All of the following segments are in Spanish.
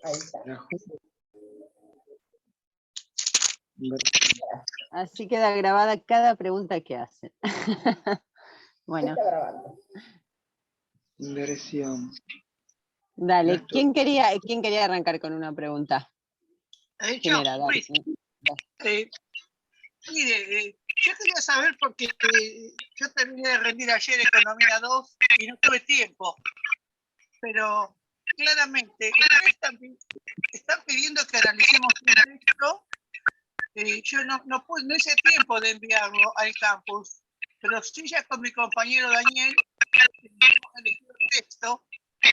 Ahí está. Así queda grabada cada pregunta que hacen. Bueno. Está grabando. Inversión. Dale, ¿quién quería arrancar con una pregunta? ¿Quién era? Dale. Mire, yo quería saber porque yo terminé de rendir ayer Economía 2 y no tuve tiempo, pero claramente ustedes están pidiendo que analicemos un texto. Yo no hice tiempo de enviarlo al campus, pero sí ya con mi compañero Daniel hemos elegido el texto.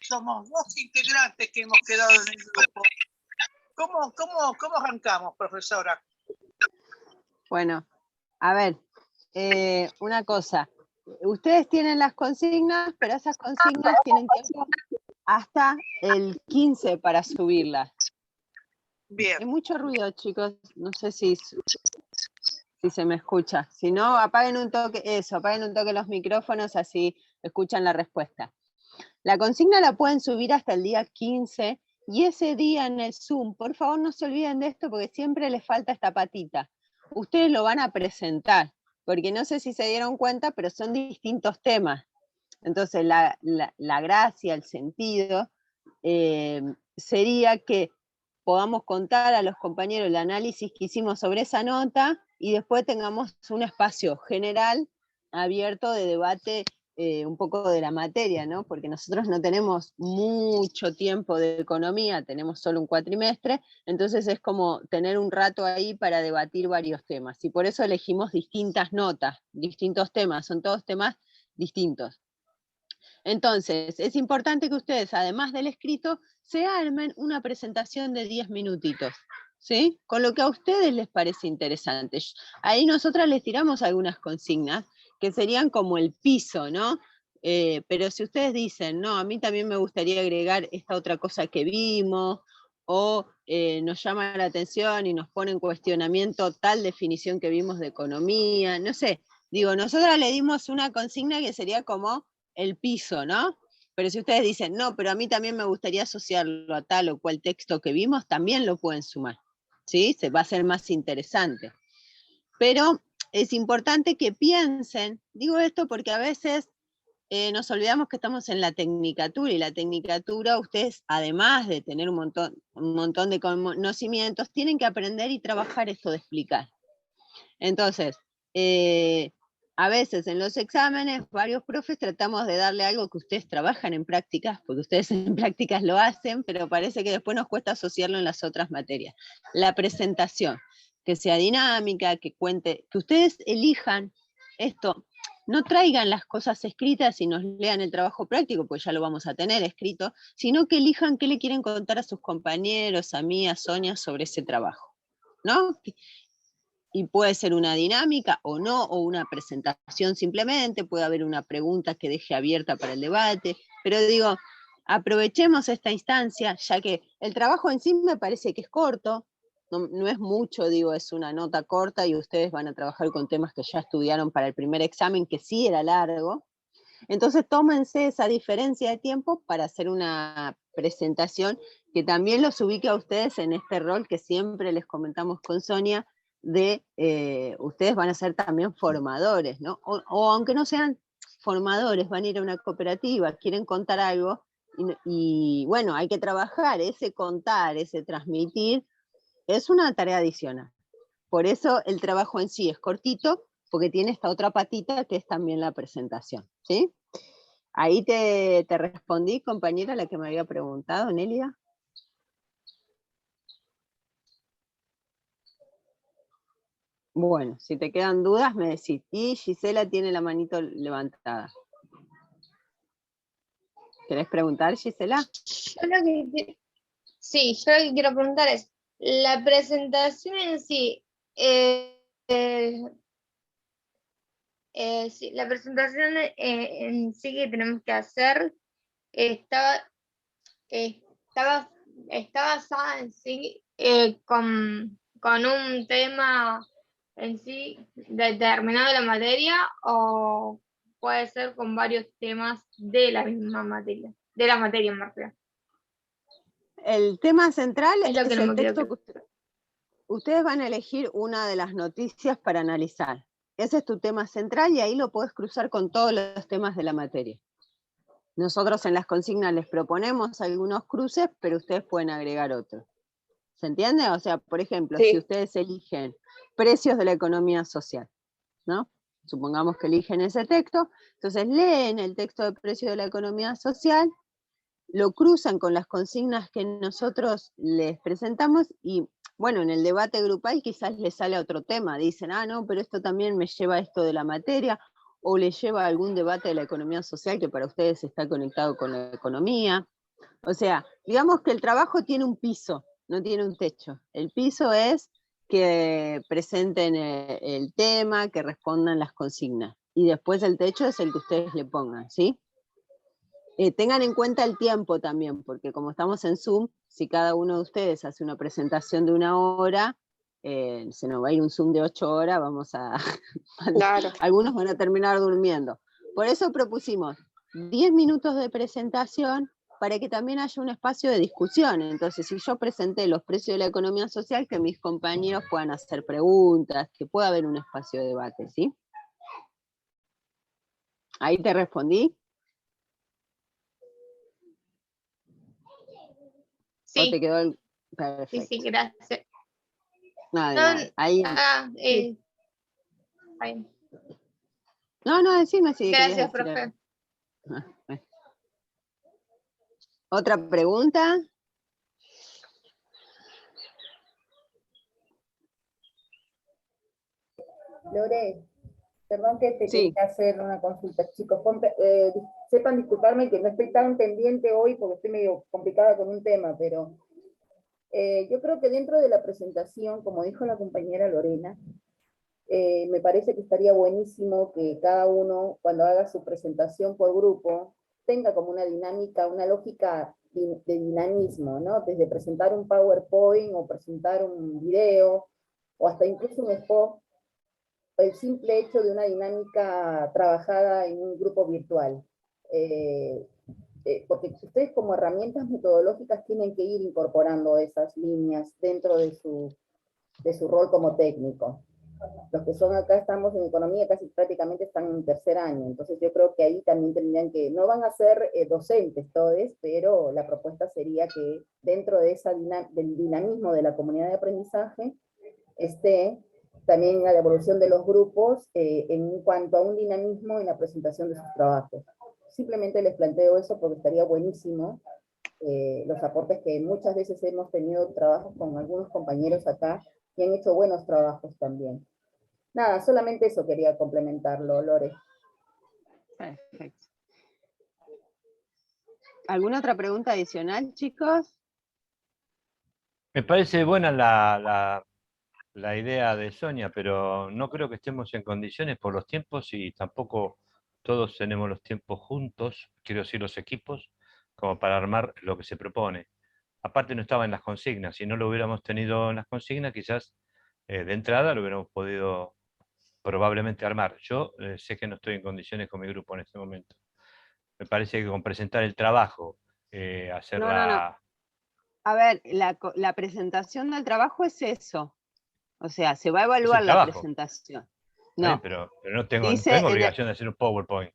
Somos 2 integrantes que hemos quedado en el grupo. ¿Cómo arrancamos, profesora? Bueno, a ver, una cosa. Ustedes tienen las consignas, pero esas consignas tienen tiempo hasta el 15 para subirlas. Bien. Hay mucho ruido, chicos. No sé si se me escucha. Si no, apaguen un toque los micrófonos, así escuchan la respuesta. La consigna la pueden subir hasta el día 15, y ese día en el Zoom, por favor no se olviden de esto, porque siempre les falta esta patita. Ustedes lo van a presentar, porque no sé si se dieron cuenta, pero son distintos temas. Entonces, la gracia, el sentido, sería que podamos contar a los compañeros el análisis que hicimos sobre esa nota, y después tengamos un espacio general abierto de debate, un poco de la materia, ¿no? Porque nosotros no tenemos mucho tiempo de economía, tenemos solo un cuatrimestre, entonces es como tener un rato ahí para debatir varios temas, y por eso elegimos distintas notas, distintos temas, son todos temas distintos. Entonces, es importante que ustedes, además del escrito, se armen una presentación de 10 minutitos, ¿sí? Con lo que a ustedes les parece interesante. Ahí nosotras les tiramos algunas consignas, que serían como el piso, ¿no? Pero si ustedes dicen, no, a mí también me gustaría agregar esta otra cosa que vimos, o nos llama la atención y nos pone en cuestionamiento tal definición que vimos de economía, no sé, digo, nosotras le dimos una consigna que sería como el piso, ¿no? Pero si ustedes dicen, no, pero a mí también me gustaría asociarlo a tal o cual texto que vimos, también lo pueden sumar, ¿sí? Se va a hacer más interesante. Pero es importante que piensen, digo esto porque a veces nos olvidamos que estamos en la tecnicatura, y la tecnicatura, ustedes, además de tener un montón de conocimientos, tienen que aprender y trabajar esto de explicar. Entonces, a veces en los exámenes, varios profes tratamos de darle algo que ustedes trabajan en prácticas, porque ustedes en prácticas lo hacen, pero parece que después nos cuesta asociarlo en las otras materias. La presentación, que sea dinámica, que cuente, que ustedes elijan esto. No traigan las cosas escritas y nos lean el trabajo práctico, pues ya lo vamos a tener escrito, sino que elijan qué le quieren contar a sus compañeros, a mí, a Sonia, sobre ese trabajo, ¿no? Y puede ser una dinámica o no, o una presentación simplemente, puede haber una pregunta que deje abierta para el debate, pero digo, aprovechemos esta instancia, ya que el trabajo en sí me parece que es corto, no es mucho, digo, es una nota corta y ustedes van a trabajar con temas que ya estudiaron para el primer examen, que sí era largo. Entonces tómense esa diferencia de tiempo para hacer una presentación que también los ubique a ustedes en este rol que siempre les comentamos con Sonia, de ustedes van a ser también formadores, ¿no? O aunque no sean formadores, van a ir a una cooperativa, quieren contar algo, y bueno, hay que trabajar, ese contar, ese transmitir, es una tarea adicional. Por eso el trabajo en sí es cortito, porque tiene esta otra patita que es también la presentación, ¿sí? Ahí te respondí, compañera, la que me había preguntado, Nelia. Bueno, si te quedan dudas, me decís. Y Gisela tiene la manito levantada. ¿Querés preguntar, Gisela? Yo lo que quiero preguntar es, la presentación en sí, sí, la presentación en sí que tenemos que hacer está basada en sí con un tema en sí determinado de la materia, o puede ser con varios temas de la misma materia, de la materia en realidad. El tema central Es lo que es no el me quiero texto que ustedes van a elegir una de las noticias para analizar. Ese es tu tema central y ahí lo podés cruzar con todos los temas de la materia. Nosotros en las consignas les proponemos algunos cruces, pero ustedes pueden agregar otros. ¿Se entiende? O sea, por ejemplo, si ustedes eligen precios de la economía social, ¿no? Supongamos que eligen ese texto, entonces leen el texto de precios de la economía social, lo cruzan con las consignas que nosotros les presentamos y, bueno, en el debate grupal quizás les sale otro tema, dicen, no, pero esto también me lleva a esto de la materia, o les lleva a algún debate de la economía social que para ustedes está conectado con la economía. O sea, digamos que el trabajo tiene un piso, no tiene un techo. El piso es que presenten el tema, que respondan las consignas. Y después el techo es el que ustedes le pongan, ¿sí? Tengan en cuenta el tiempo también, porque como estamos en Zoom, si cada uno de ustedes hace una presentación de 1 hora, se nos va a ir un Zoom de 8 horas, vamos a... Claro. Algunos van a terminar durmiendo. Por eso propusimos 10 minutos de presentación para que también haya un espacio de discusión. Entonces, si yo presenté los precios de la economía social, que mis compañeros puedan hacer preguntas, que pueda haber un espacio de debate, ¿sí? ¿Ahí te respondí? Sí. ¿O te quedó el... Perfecto. Sí, gracias. Nada. Ahí... Ahí. No, decime si Gracias, querías decir profe. algo. ¿Otra pregunta? Lore, perdón que te Sí. quería hacer una consulta, chicos. Sepan disculparme que no estoy tan pendiente hoy porque estoy medio complicada con un tema, pero yo creo que dentro de la presentación, como dijo la compañera Lorena, me parece que estaría buenísimo que cada uno, cuando haga su presentación por grupo, tenga como una dinámica, una lógica de dinamismo, ¿no? Desde presentar un PowerPoint o presentar un video, o hasta incluso un spot, el simple hecho de una dinámica trabajada en un grupo virtual. Porque ustedes como herramientas metodológicas tienen que ir incorporando esas líneas dentro de su rol como técnico. Los que son acá, estamos en economía, casi prácticamente están en 3er año, entonces yo creo que ahí también tendrían que, no van a ser docentes todos, pero la propuesta sería que dentro de del dinamismo de la comunidad de aprendizaje esté también la evolución de los grupos en cuanto a un dinamismo en la presentación de sus trabajos. Simplemente les planteo eso porque estaría buenísimo los aportes que muchas veces hemos tenido trabajos con algunos compañeros acá y han hecho buenos trabajos también. Nada, solamente eso quería complementarlo, Lore. Perfecto. ¿Alguna otra pregunta adicional, chicos? Me parece buena la idea de Sonia, pero no creo que estemos en condiciones por los tiempos y tampoco todos tenemos los tiempos juntos, quiero decir los equipos, como para armar lo que se propone. Aparte no estaba en las consignas, si no lo hubiéramos tenido en las consignas, quizás de entrada lo hubiéramos podido probablemente armar. Yo sé que no estoy en condiciones con mi grupo en este momento. Me parece que con presentar el trabajo, hacer No. A ver, la presentación del trabajo es eso. O sea, se va a Es evaluar el la trabajo. presentación. Bien, No, pero no tengo dice obligación de hacer un PowerPoint.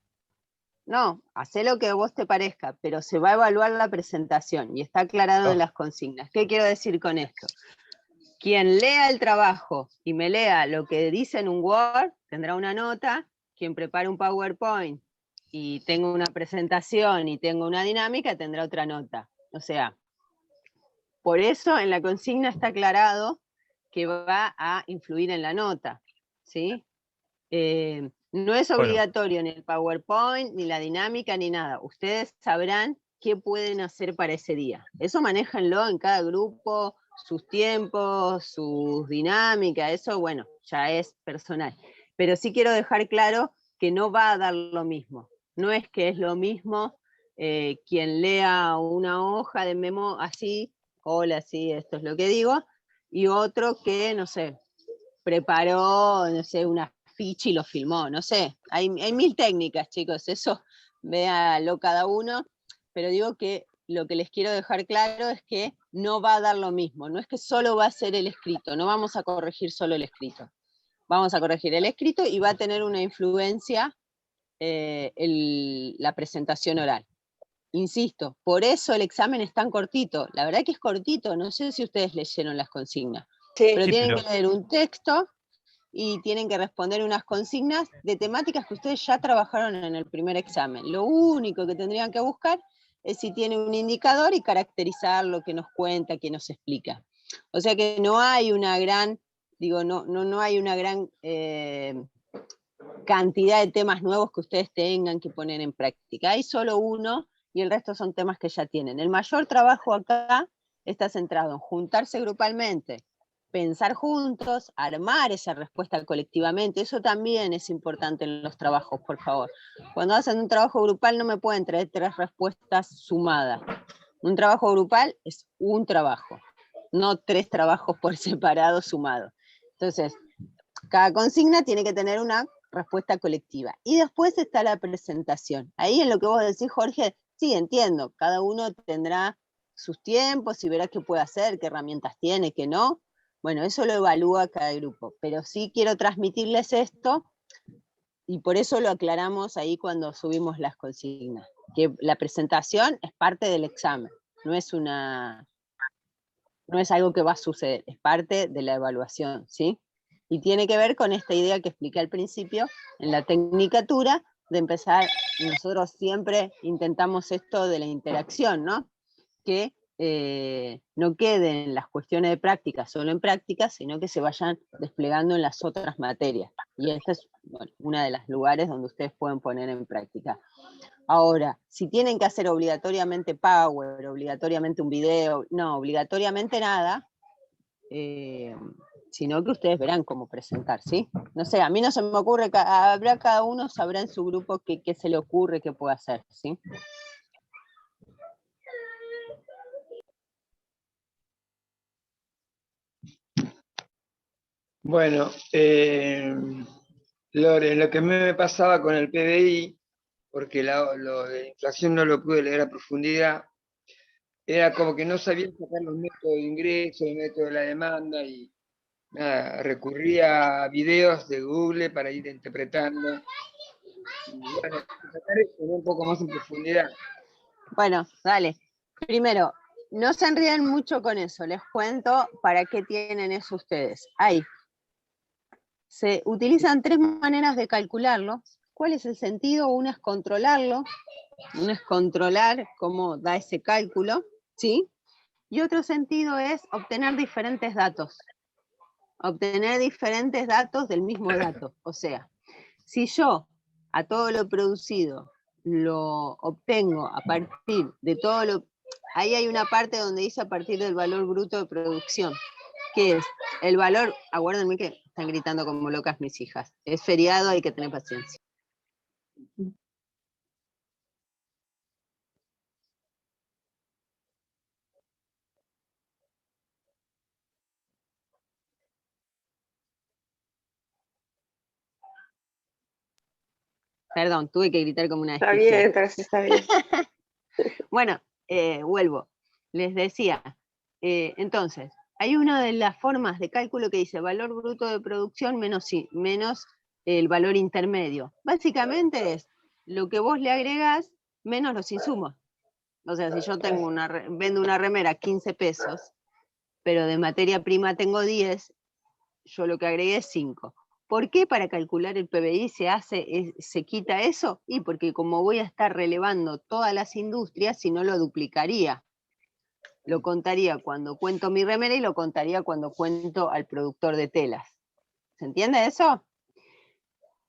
no, hacé lo que a vos te parezca, pero se va a evaluar la presentación y está aclarado en las consignas. ¿Qué quiero decir con esto? Quien lea el trabajo y me lea lo que dice en un Word, tendrá una nota. Quien prepara un PowerPoint y tenga una presentación y tenga una dinámica, tendrá otra nota. O sea, por eso en la consigna está aclarado que va a influir en la nota, ¿sí? No es obligatorio ni el PowerPoint, ni la dinámica, ni nada. Ustedes sabrán qué pueden hacer para ese día. Eso manéjenlo en cada grupo, sus tiempos, sus dinámicas, eso, bueno, ya es personal. Pero sí quiero dejar claro que no va a dar lo mismo. No es que es lo mismo quien lea una hoja de memo así, hola, sí, esto es lo que digo, y otro que, no sé, preparó, no sé, una afiche y lo filmó, no sé, hay 1000 técnicas, chicos, eso véalo cada uno, pero digo que lo que les quiero dejar claro es que no va a dar lo mismo, no es que solo va a ser el escrito, no vamos a corregir solo el escrito. Vamos a corregir el escrito y va a tener una influencia la presentación oral. Insisto, por eso el examen es tan cortito. La verdad que es cortito, no sé si ustedes leyeron las consignas, pero tienen que leer un texto y tienen que responder unas consignas de temáticas que ustedes ya trabajaron en el primer examen. Lo único que tendrían que buscar es si tiene un indicador y caracterizar lo que nos cuenta, que nos explica. O sea que no hay una gran, no hay una gran cantidad de temas nuevos que ustedes tengan que poner en práctica. Hay solo uno y el resto son temas que ya tienen. El mayor trabajo acá está centrado en juntarse grupalmente, pensar juntos, armar esa respuesta colectivamente. Eso también es importante en los trabajos, por favor. Cuando hacen un trabajo grupal no me pueden traer 3 respuestas sumadas. Un trabajo grupal es un trabajo, no 3 trabajos por separado sumados. Entonces, cada consigna tiene que tener una respuesta colectiva. Y después está la presentación. Ahí en lo que vos decís, Jorge, sí, entiendo, cada uno tendrá sus tiempos y verá qué puede hacer, qué herramientas tiene, qué no. Bueno, eso lo evalúa cada grupo, pero sí quiero transmitirles esto, y por eso lo aclaramos ahí cuando subimos las consignas, que la presentación es parte del examen, no es algo que va a suceder, es parte de la evaluación, ¿sí? Y tiene que ver con esta idea que expliqué al principio, en la tecnicatura, de empezar, nosotros siempre intentamos esto de la interacción, ¿no? Que no queden las cuestiones de práctica solo en práctica, sino que se vayan desplegando en las otras materias. Y esta es una de los lugares donde ustedes pueden poner en práctica. Ahora, si tienen que hacer obligatoriamente Power, obligatoriamente un video, no, obligatoriamente nada, sino que ustedes verán cómo presentar, ¿sí? No sé, a mí no se me ocurre, habrá cada uno, sabrá en su grupo qué se le ocurre, qué puede hacer, ¿sí? Bueno, Lore, lo que me pasaba con el PBI, porque lo de inflación no lo pude leer a profundidad, era como que no sabía sacar los métodos de ingreso, el método de la demanda, y nada, recurría a videos de Google para ir interpretando. Y bueno, sacar eso un poco más en profundidad. Bueno, dale. Primero, no se enríen mucho con eso, les cuento para qué tienen eso ustedes. Ahí. Se utilizan 3 maneras de calcularlo. ¿Cuál es el sentido? Una es controlarlo, una es controlar cómo da ese cálculo, ¿sí? Y otro sentido es obtener diferentes datos. Obtener diferentes datos del mismo dato. O sea, si yo a todo lo producido lo obtengo a partir de todo lo... Ahí hay una parte donde dice a partir del valor bruto de producción, que es el valor, acuérdenme que están gritando como locas mis hijas, es feriado, hay que tener paciencia. Perdón, tuve que gritar como una desquiciada. Está bien, Tarsi, está bien. Bueno, vuelvo. Les decía, entonces, hay una de las formas de cálculo que dice valor bruto de producción menos el valor intermedio. Básicamente es lo que vos le agregás menos los insumos. O sea, si yo tengo vendo una remera a 15 pesos, pero de materia prima tengo 10, yo lo que agregué es 5. ¿Por qué para calcular el PBI se quita eso? Y porque como voy a estar relevando todas las industrias, si no lo duplicaría. Lo contaría cuando cuento mi remera y lo contaría cuando cuento al productor de telas. ¿Se entiende eso?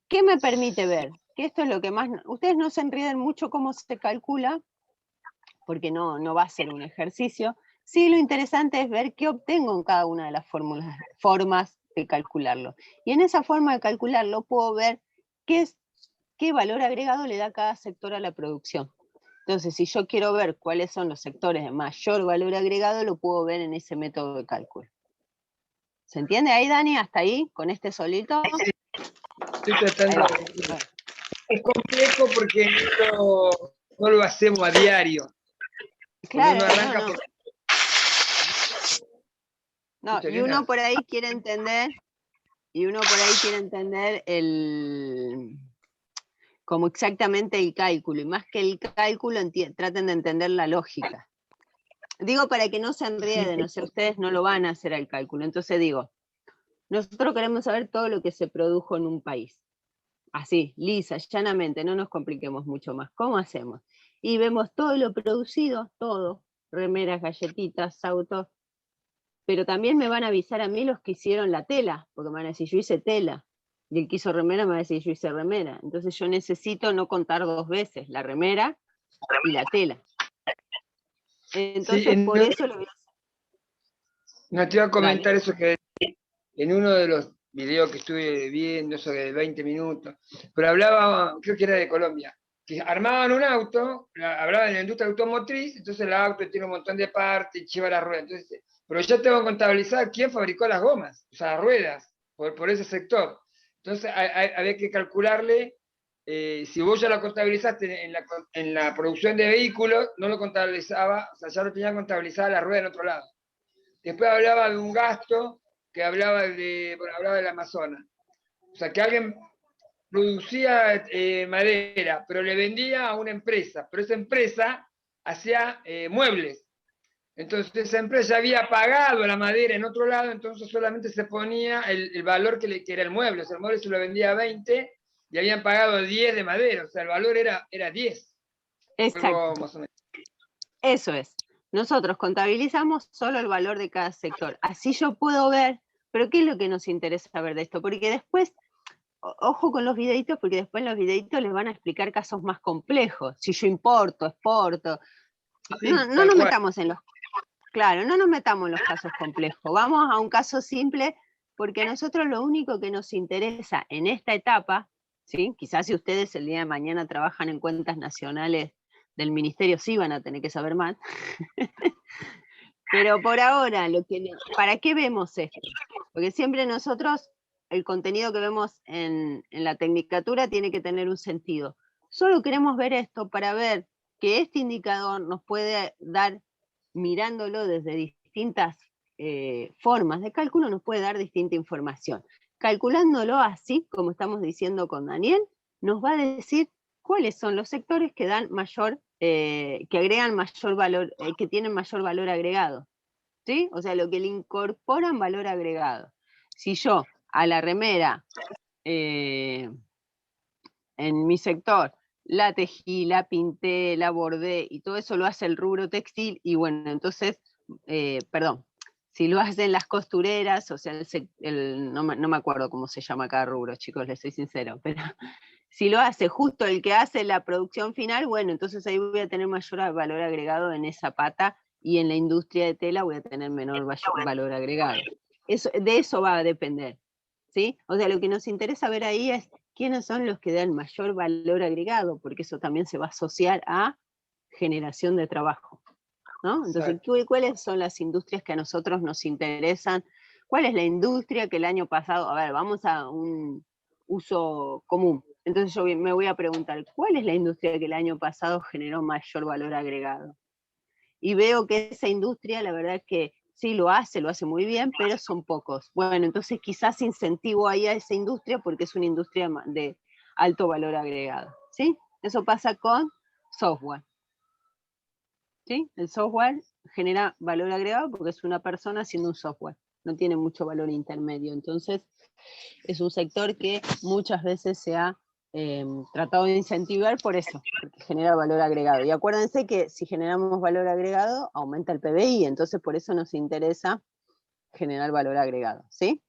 ¿Qué me permite ver? Que esto es lo que más... Ustedes no se enreden mucho cómo se calcula, porque no va a ser un ejercicio. Sí, lo interesante es ver qué obtengo en cada una de las formas de calcularlo. Y en esa forma de calcularlo puedo ver qué valor agregado le da cada sector a la producción. Entonces, si yo quiero ver cuáles son los sectores de mayor valor agregado, lo puedo ver en ese método de cálculo. ¿Se entiende ahí, Dani? ¿Hasta ahí? ¿Con este solito? Estoy tratando de... Es complejo porque no lo hacemos a diario. Claro, uno arranca no. por... No, ¿Viste, y uno Elena? por ahí quiere entender, como exactamente el cálculo, y más que el cálculo, traten de entender la lógica. Digo para que no se enreden, o sea, ustedes no lo van a hacer al cálculo. Entonces digo, nosotros queremos saber todo lo que se produjo en un país. Así, lisa, llanamente, no nos compliquemos mucho más. ¿Cómo hacemos? Y vemos todo lo producido, todo, remeras, galletitas, autos, pero también me van a avisar a mí los que hicieron la tela, porque me van a decir, yo hice tela, y el que hizo remera me va a decir, yo hice remera. Entonces yo necesito no contar dos veces, la remera y la tela. Entonces, por eso lo voy a hacer. No te iba a comentar Dale. eso que en uno de los videos que estuve viendo, eso de 20 minutos, pero hablaba, creo que era de Colombia, que armaban un auto, hablaba de la industria automotriz, entonces el auto tiene un montón de partes, lleva la rueda, entonces, pero ya tengo que contabilizar quién fabricó las gomas, o sea, las ruedas, por ese sector. Entonces había que calcularle, si vos ya lo contabilizaste en la producción de vehículos, no lo contabilizaba, o sea, ya lo tenía contabilizada la rueda en otro lado. Después hablaba de un gasto que hablaba del Amazonas. O sea, que alguien producía madera, pero le vendía a una empresa, pero esa empresa hacía muebles. Entonces esa empresa había pagado la madera en otro lado, entonces solamente se ponía el valor que era el mueble. O sea, el mueble se lo vendía a 20 y habían pagado 10 de madera, o sea, el valor era 10. Exacto. Algo más o menos. Eso es. Nosotros contabilizamos solo el valor de cada sector. Así yo puedo ver, pero ¿qué es lo que nos interesa ver de esto? Porque después, ojo con los videitos, porque después en los videitos les van a explicar casos más complejos. Si yo importo, exporto. Sí, No nos metamos en los... Claro, no nos metamos en los casos complejos. Vamos a un caso simple, porque a nosotros lo único que nos interesa en esta etapa, ¿sí? Quizás si ustedes el día de mañana trabajan en cuentas nacionales del ministerio, sí van a tener que saber más. Pero por ahora, ¿para qué vemos esto? Porque siempre nosotros, el contenido que vemos en la tecnicatura tiene que tener un sentido. Solo queremos ver esto para ver que este indicador nos puede dar, mirándolo desde distintas formas de cálculo, nos puede dar distinta información. Calculándolo así, como estamos diciendo con Daniel, nos va a decir cuáles son los sectores que dan mayor, que agregan mayor valor, que tienen mayor valor agregado. ¿Sí? O sea, lo que le incorporan valor agregado. Si yo a la remera, en mi sector, la tejí, la pinté, la bordé, y todo eso lo hace el rubro textil, y bueno, entonces, si lo hacen las costureras, o sea, no me acuerdo cómo se llama cada rubro, chicos, les soy sincero, pero si lo hace justo el que hace la producción final, bueno, entonces ahí voy a tener mayor valor agregado en esa pata, y en la industria de tela voy a tener menor valor agregado. De eso va a depender, ¿sí? O sea, lo que nos interesa ver ahí es quiénes son los que dan mayor valor agregado, porque eso también se va a asociar a generación de trabajo, ¿no? Entonces, ¿cuáles son las industrias que a nosotros nos interesan? ¿Cuál es la industria que el año pasado, a ver, vamos a un uso común? Entonces yo me voy a preguntar, ¿cuál es la industria que el año pasado generó mayor valor agregado? Y veo que esa industria, la verdad es que sí lo hace muy bien, pero son pocos. Bueno, entonces quizás incentivo ahí a esa industria porque es una industria de alto valor agregado, ¿sí? Eso pasa con software, ¿sí? El software genera valor agregado porque es una persona haciendo un software, no tiene mucho valor intermedio, entonces es un sector que muchas veces se ha tratado de incentivar por eso, porque genera valor agregado. Y acuérdense que si generamos valor agregado, aumenta el PBI, entonces por eso nos interesa generar valor agregado, ¿sí?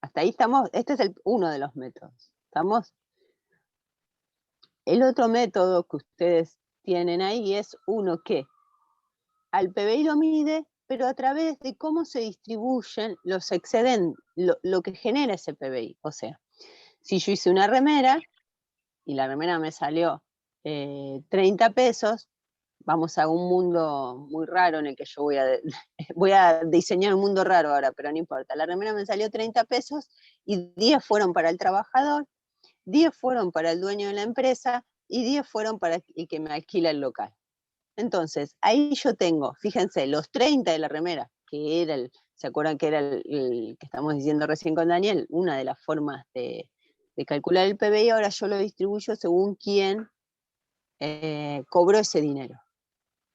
Hasta ahí estamos, este es uno de los métodos, ¿estamos? El otro método que ustedes tienen ahí es uno que al PBI lo mide, pero a través de cómo se distribuyen los excedentes, lo que genera ese PBI. O sea, si yo hice una remera, y la remera me salió 30 pesos, vamos a un mundo muy raro en el que yo voy a diseñar un mundo raro ahora, pero no importa. La remera me salió 30 pesos y 10 fueron para el trabajador, 10 fueron para el dueño de la empresa y 10 fueron para el que me alquila el local. Entonces, ahí yo tengo, fíjense, los 30 de la remera, que era ¿se acuerdan que era el que estamos diciendo recién con Daniel? Una de las formas de calcular el PBI, ahora yo lo distribuyo según quién cobró ese dinero.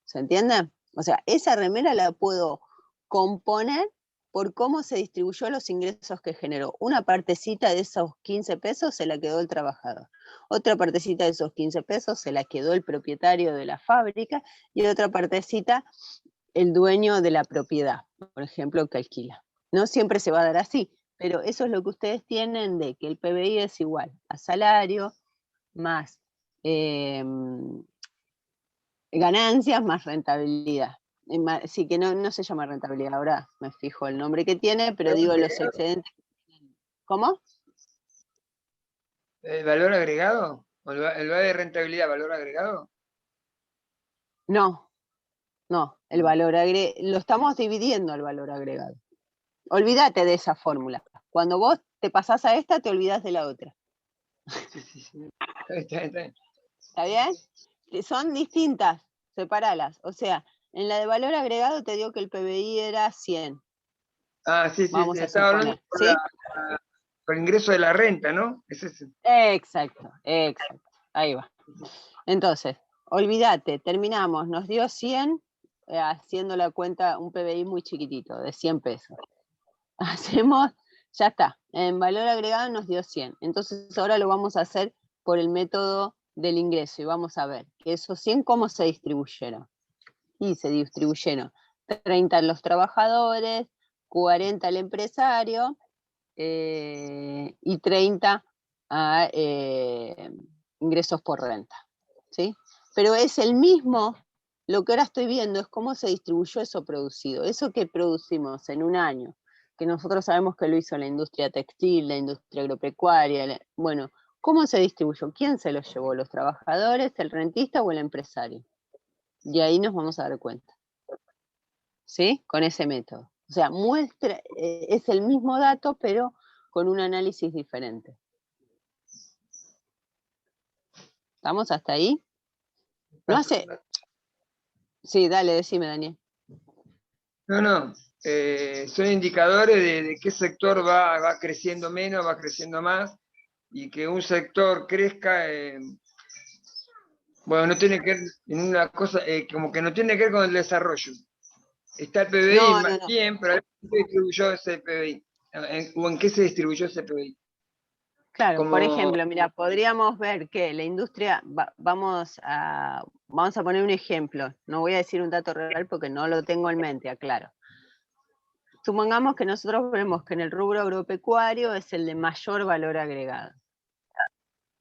¿Se entiende? O sea, esa remera la puedo componer por cómo se distribuyó los ingresos que generó. Una partecita de esos 15 pesos se la quedó el trabajador. Otra partecita de esos 15 pesos se la quedó el propietario de la fábrica y otra partecita el dueño de la propiedad, por ejemplo, que alquila. No siempre se va a dar así, pero eso es lo que ustedes tienen de que el PBI es igual a salario más ganancias más rentabilidad. Sí, que no se llama rentabilidad, ahora me fijo el nombre que tiene, pero digo los excedentes. ¿Cómo? ¿El valor agregado? ¿O el valor de rentabilidad, valor agregado? No, el valor agregado, lo estamos dividiendo el valor agregado. Olvídate de esa fórmula. Cuando vos te pasás a esta, te olvidás de la otra. Sí. Está bien. ¿Está bien? Son distintas, separalas. O sea, en la de valor agregado te digo que el PBI era 100. Sí, Vamos a estaba hablando suponer, por el ingreso de la renta, ¿no? Es ese. Exacto. Ahí va. Entonces, olvídate, terminamos, nos dio 100, haciendo la cuenta, un PBI muy chiquitito, de 100 pesos. Hacemos, ya está, en valor agregado nos dio 100. Entonces ahora lo vamos a hacer por el método del ingreso y vamos a ver que esos 100 cómo se distribuyeron. Y se distribuyeron 30 a los trabajadores, 40 al empresario y 30 a ingresos por renta. ¿Sí? Pero es el mismo, lo que ahora estoy viendo es cómo se distribuyó eso producido, eso que producimos en un año, que nosotros sabemos que lo hizo la industria textil, la industria agropecuaria, bueno, ¿cómo se distribuyó? ¿Quién se lo llevó? ¿Los trabajadores, el rentista o el empresario? Y ahí nos vamos a dar cuenta. ¿Sí? Con ese método. O sea, muestra, es el mismo dato, pero con un análisis diferente. ¿Estamos hasta ahí? No hace... Sí, dale, decime, Daniel. No. Son indicadores de qué sector va creciendo menos, va creciendo más, y que un sector crezca, bueno, no tiene que ver en una cosa, como que no tiene que ver con el desarrollo. Está el PBI No. bien, pero ¿en qué se distribuyó ese PBI? ¿O en qué se distribuyó ese PBI? Claro, por Como, ejemplo, mira, podríamos ver que la industria, vamos a poner un ejemplo, no voy a decir un dato real porque no lo tengo en mente, aclaro. Supongamos que nosotros vemos que en el rubro agropecuario es el de mayor valor agregado.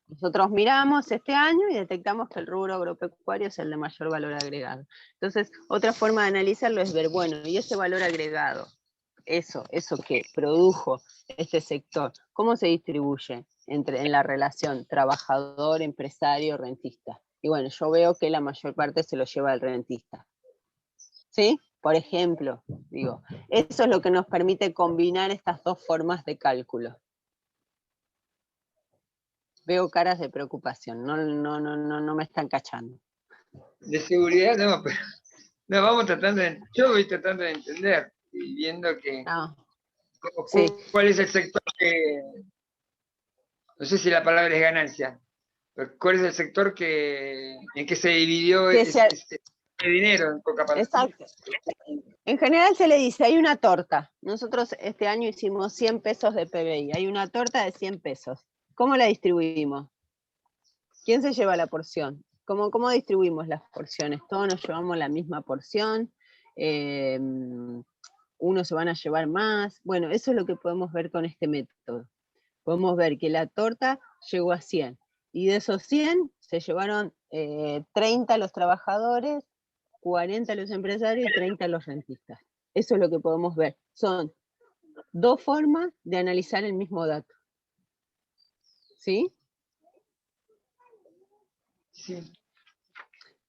Nosotros miramos este año y detectamos que el rubro agropecuario es el de mayor valor agregado. Entonces, otra forma de analizarlo es ver, bueno, y ese valor agregado, eso que produjo este sector, ¿cómo se distribuye en la relación trabajador, empresario, rentista? Y bueno, yo veo que la mayor parte se lo lleva el rentista. ¿Sí? Por ejemplo, digo, eso es lo que nos permite combinar estas dos formas de cálculo. Veo caras de preocupación, no me están cachando. de seguridad, no, pero no, yo voy tratando de entender, y viendo que Sí. cuál es el sector que, no sé si la palabra es ganancia, pero cuál es el sector en que se dividió ese dinero en poca palabra. Exacto. En general se le dice, hay una torta. Nosotros este año hicimos 100 pesos de PBI. Hay una torta de 100 pesos. ¿Cómo la distribuimos? ¿Quién se lleva la porción? ¿Cómo distribuimos las porciones? ¿Todos nos llevamos la misma porción? ¿Unos se van a llevar más? Bueno, eso es lo que podemos ver con este método. Podemos ver que la torta llegó a 100. Y de esos 100 se llevaron 30 los trabajadores, 40 los empresarios y 30 los rentistas. Eso es lo que podemos ver. Son dos formas de analizar el mismo dato. ¿Sí? Sí.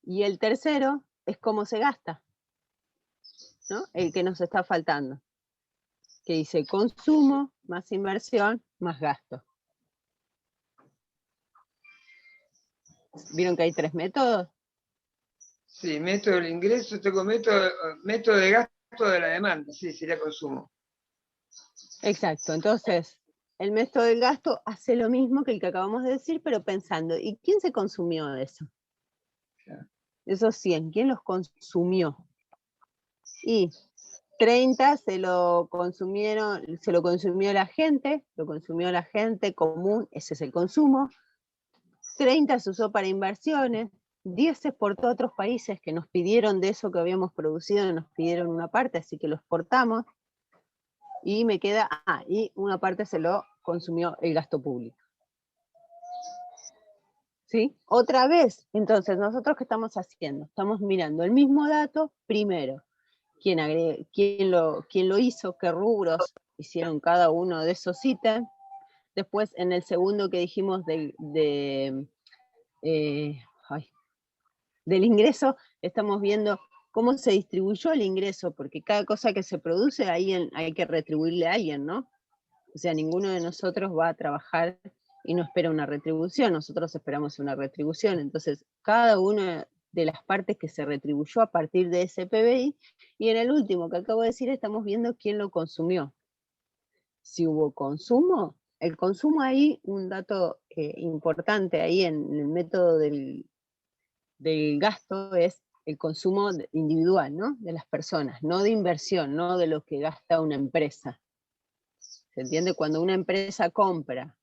Y el tercero es cómo se gasta, ¿no? El que nos está faltando. Que dice consumo, más inversión, más gasto. ¿Vieron que hay 3 métodos? Sí, método del ingreso, tengo método de gasto de la demanda, sí, sería consumo. Exacto, entonces el método del gasto hace lo mismo que el que acabamos de decir, pero pensando, ¿y quién se consumió eso? Claro. Esos 100, ¿quién los consumió? Y 30 se lo consumió la gente, lo consumió la gente común, ese es el consumo. 30 se usó para inversiones, 10 se exportó a otros países que nos pidieron de eso que habíamos producido, nos pidieron una parte, así que lo exportamos. Y me queda, y una parte se lo consumió el gasto público. ¿Sí? Otra vez, entonces, ¿nosotros qué estamos haciendo? Estamos mirando el mismo dato, primero, quién lo hizo, qué rubros hicieron cada uno de esos ítems. Después, en el segundo que dijimos del ingreso, estamos viendo cómo se distribuyó el ingreso, porque cada cosa que se produce, hay que retribuirle a alguien, ¿no? O sea, ninguno de nosotros va a trabajar y no espera una retribución, nosotros esperamos una retribución. Entonces, cada una de las partes que se retribuyó a partir de ese PBI, y en el último que acabo de decir, estamos viendo quién lo consumió. Si hubo consumo, el consumo ahí, un dato importante ahí en el método del gasto es el consumo individual, ¿no? De las personas, no de inversión, no de lo que gasta una empresa. ¿Se entiende? Cuando una empresa compra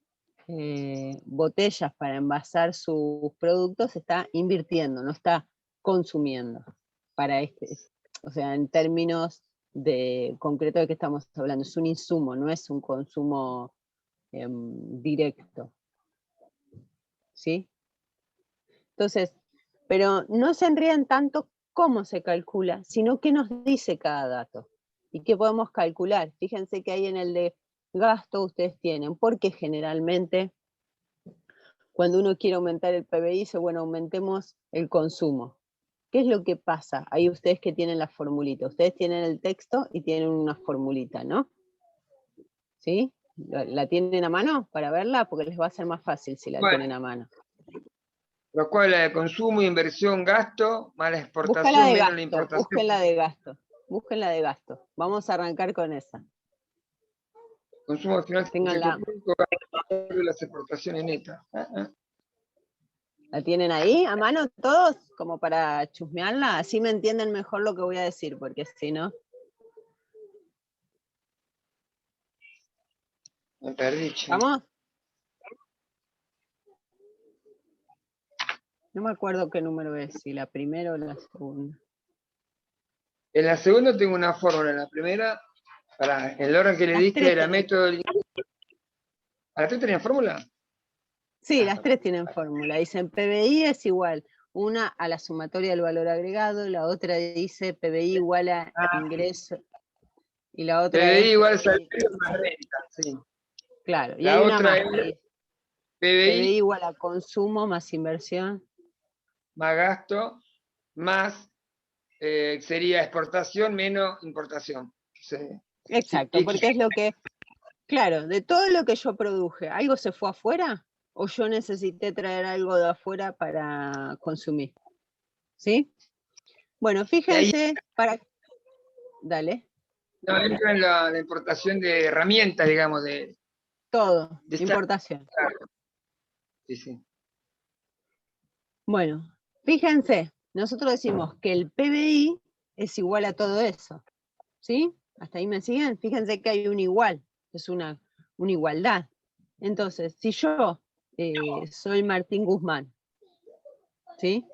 botellas para envasar sus productos, está invirtiendo, no está consumiendo. O sea, en términos concreto de qué estamos hablando, es un insumo, no es un consumo directo. ¿Sí? Entonces, pero no se enrían tanto cómo se calcula, sino qué nos dice cada dato. ¿Y qué podemos calcular? Fíjense que ahí en el de gasto ustedes tienen, porque generalmente cuando uno quiere aumentar el PBI dice, bueno, aumentemos el consumo. ¿Qué es lo que pasa? Ahí ustedes que tienen la formulita, ustedes tienen el texto y tienen una formulita, ¿no? ¿Sí? ¿La tienen a mano para verla? Porque les va a ser más fácil si la tienen a mano. Lo cual la de consumo, inversión, gasto, más la exportación, Búscala de menos gasto, la importación. búsquenla de gasto. Vamos a arrancar con esa. Consumo final, Ténganla. las exportaciones netas. ¿La tienen ahí a mano todos? Como para chusmearla, así me entienden mejor lo que voy a decir, porque si no... Me perdí, che. ¿Vamos? No me acuerdo qué número es, si la primera o la segunda. En la segunda tengo una fórmula, en la primera, en el orden que le Las diste tres era tienen. método del ingreso. ¿A las tres tenían fórmula? Sí, las tres tienen fórmula. Dicen PBI es igual, una a la sumatoria del valor agregado, la otra dice PBI igual a ingreso, y la otra PBI es igual salario más renta, sí. claro, y La hay una otra más, es PBI PBI igual a consumo más inversión. más gasto, más sería exportación menos importación. Sí. Exacto, Sí, porque es lo que, claro, de todo lo que yo produje, ¿algo se fue afuera? ¿O yo necesité traer algo de afuera para consumir? ¿Sí? Bueno, fíjense, dale, no, entra en la importación de herramientas, digamos, todo, de importación. sí, sí. Bueno, fíjense, nosotros decimos que el PBI es igual a todo eso, ¿sí? ¿Hasta ahí me siguen? Fíjense que hay un igual, es una igualdad. Entonces, si yo soy Martín Guzmán, ¿sí?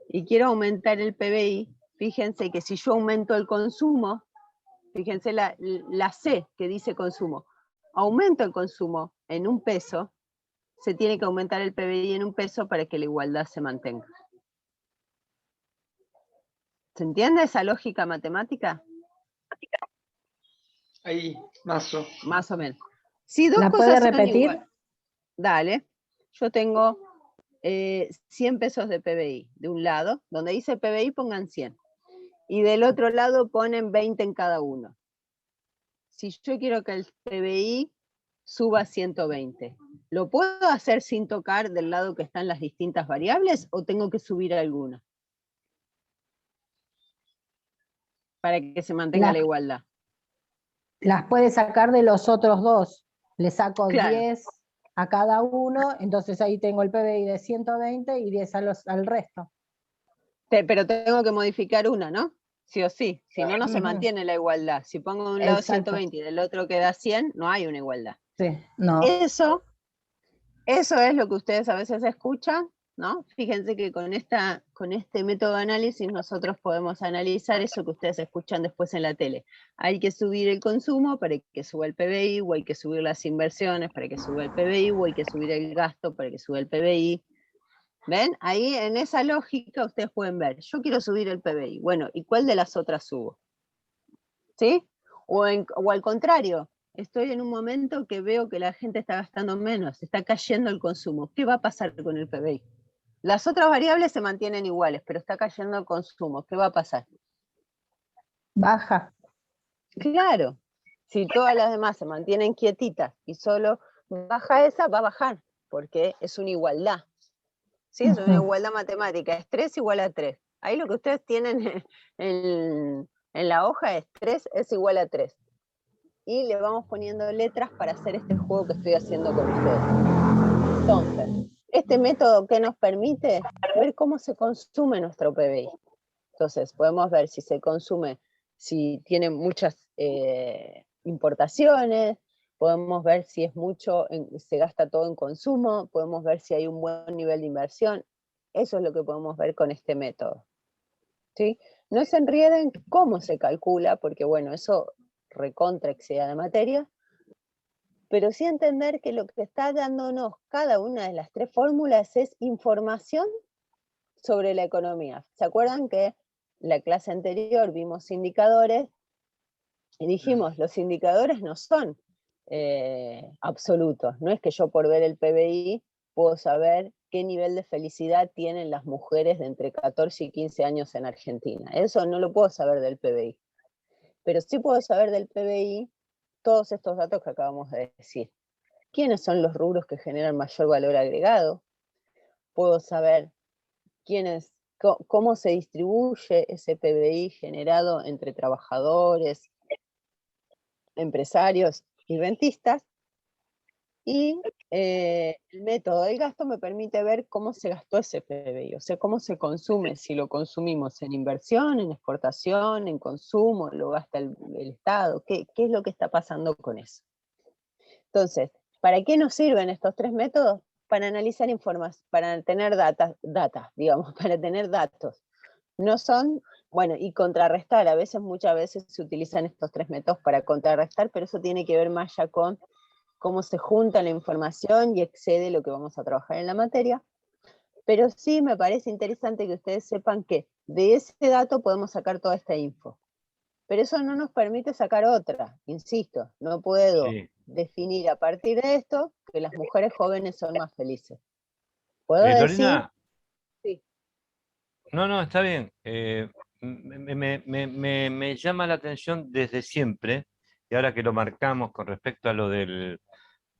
Y quiero aumentar el PBI, fíjense que si yo aumento el consumo, fíjense la C que dice consumo, aumento el consumo en $1, se tiene que aumentar el PBI en $1 para que la igualdad se mantenga. ¿Se entiende esa lógica matemática? Ahí, mazo. Más o menos. Si dos ¿La cosas puede son repetir? iguales, dale, yo tengo 100 pesos de PBI de un lado, donde dice PBI pongan 100, y del otro lado ponen 20 en cada uno. Si yo quiero que el PBI suba a 120, ¿lo puedo hacer sin tocar del lado que están las distintas variables o tengo que subir alguna? para que se mantenga La- la igualdad. Las puede sacar de los otros dos. Le saco Claro. 10 a cada uno, entonces ahí tengo el PBI de 120 y 10 al resto. Pero tengo que modificar una, ¿no? Sí o sí. Si no, no se Ujú. mantiene la igualdad. Si pongo de un lado Exacto. 120 y del otro queda 100, no hay una igualdad. Sí, no. Eso es lo que ustedes a veces escuchan, ¿no? Fíjense que con este método de análisis nosotros podemos analizar eso que ustedes escuchan después en la tele. Hay que subir el consumo para que suba el PBI, o hay que subir las inversiones para que suba el PBI, o hay que subir el gasto para que suba el PBI. ¿Ven? Ahí en esa lógica ustedes pueden ver, yo quiero subir el PBI, bueno, ¿y cuál de las otras subo? ¿Sí? O al contrario, estoy en un momento que veo que la gente está gastando menos, está cayendo el consumo. ¿Qué va a pasar con el PBI? Las otras variables se mantienen iguales, pero está cayendo el consumo. ¿Qué va a pasar? Baja. Claro, si todas las demás se mantienen quietitas y solo baja esa, va a bajar, porque es una igualdad. ¿Sí? Es una Ujú. igualdad matemática, es 3 igual a 3. Ahí lo que ustedes tienen en la hoja es 3 es igual a 3. Y le vamos poniendo letras para hacer este juego que estoy haciendo con ustedes. Entonces, este método que nos permite ver cómo se consume nuestro PBI. Entonces, podemos ver si se consume, si tiene muchas importaciones, podemos ver si es mucho, se gasta todo en consumo, podemos ver si hay un buen nivel de inversión. Eso es lo que podemos ver con este método. ¿Sí? No se enrieden cómo se calcula, porque bueno, eso recontra excede la materia, pero sí entender que lo que está dándonos cada una de las tres fórmulas es información sobre la economía. ¿Se acuerdan que la clase anterior vimos indicadores y dijimos, los indicadores no son absolutos? No es que yo por ver el PBI puedo saber qué nivel de felicidad tienen las mujeres de entre 14 y 15 años en Argentina. Eso no lo puedo saber del PBI. Pero sí puedo saber del PBI todos estos datos que acabamos de decir. ¿Quiénes son los rubros que generan mayor valor agregado? Puedo saber cómo se distribuye ese PBI generado entre trabajadores, empresarios y rentistas. Y el método del gasto me permite ver cómo se gastó ese PBI, o sea, cómo se consume, si lo consumimos en inversión, en exportación, en consumo, lo gasta el Estado, qué es lo que está pasando con eso. Entonces, ¿para qué nos sirven estos tres métodos? Para analizar información, para tener digamos, para tener datos. No son, bueno, y contrarrestar, muchas veces se utilizan estos tres métodos para contrarrestar, pero eso tiene que ver más ya con cómo se junta la información y excede lo que vamos a trabajar en la materia. Pero sí me parece interesante que ustedes sepan que de ese dato podemos sacar toda esta info. Pero eso no nos permite sacar otra, insisto, no puedo definir a partir de esto que las mujeres jóvenes son más felices. Puedo decir... Lorena, Sí. no, está bien. Me llama la atención desde siempre, y ahora que lo marcamos con respecto a lo del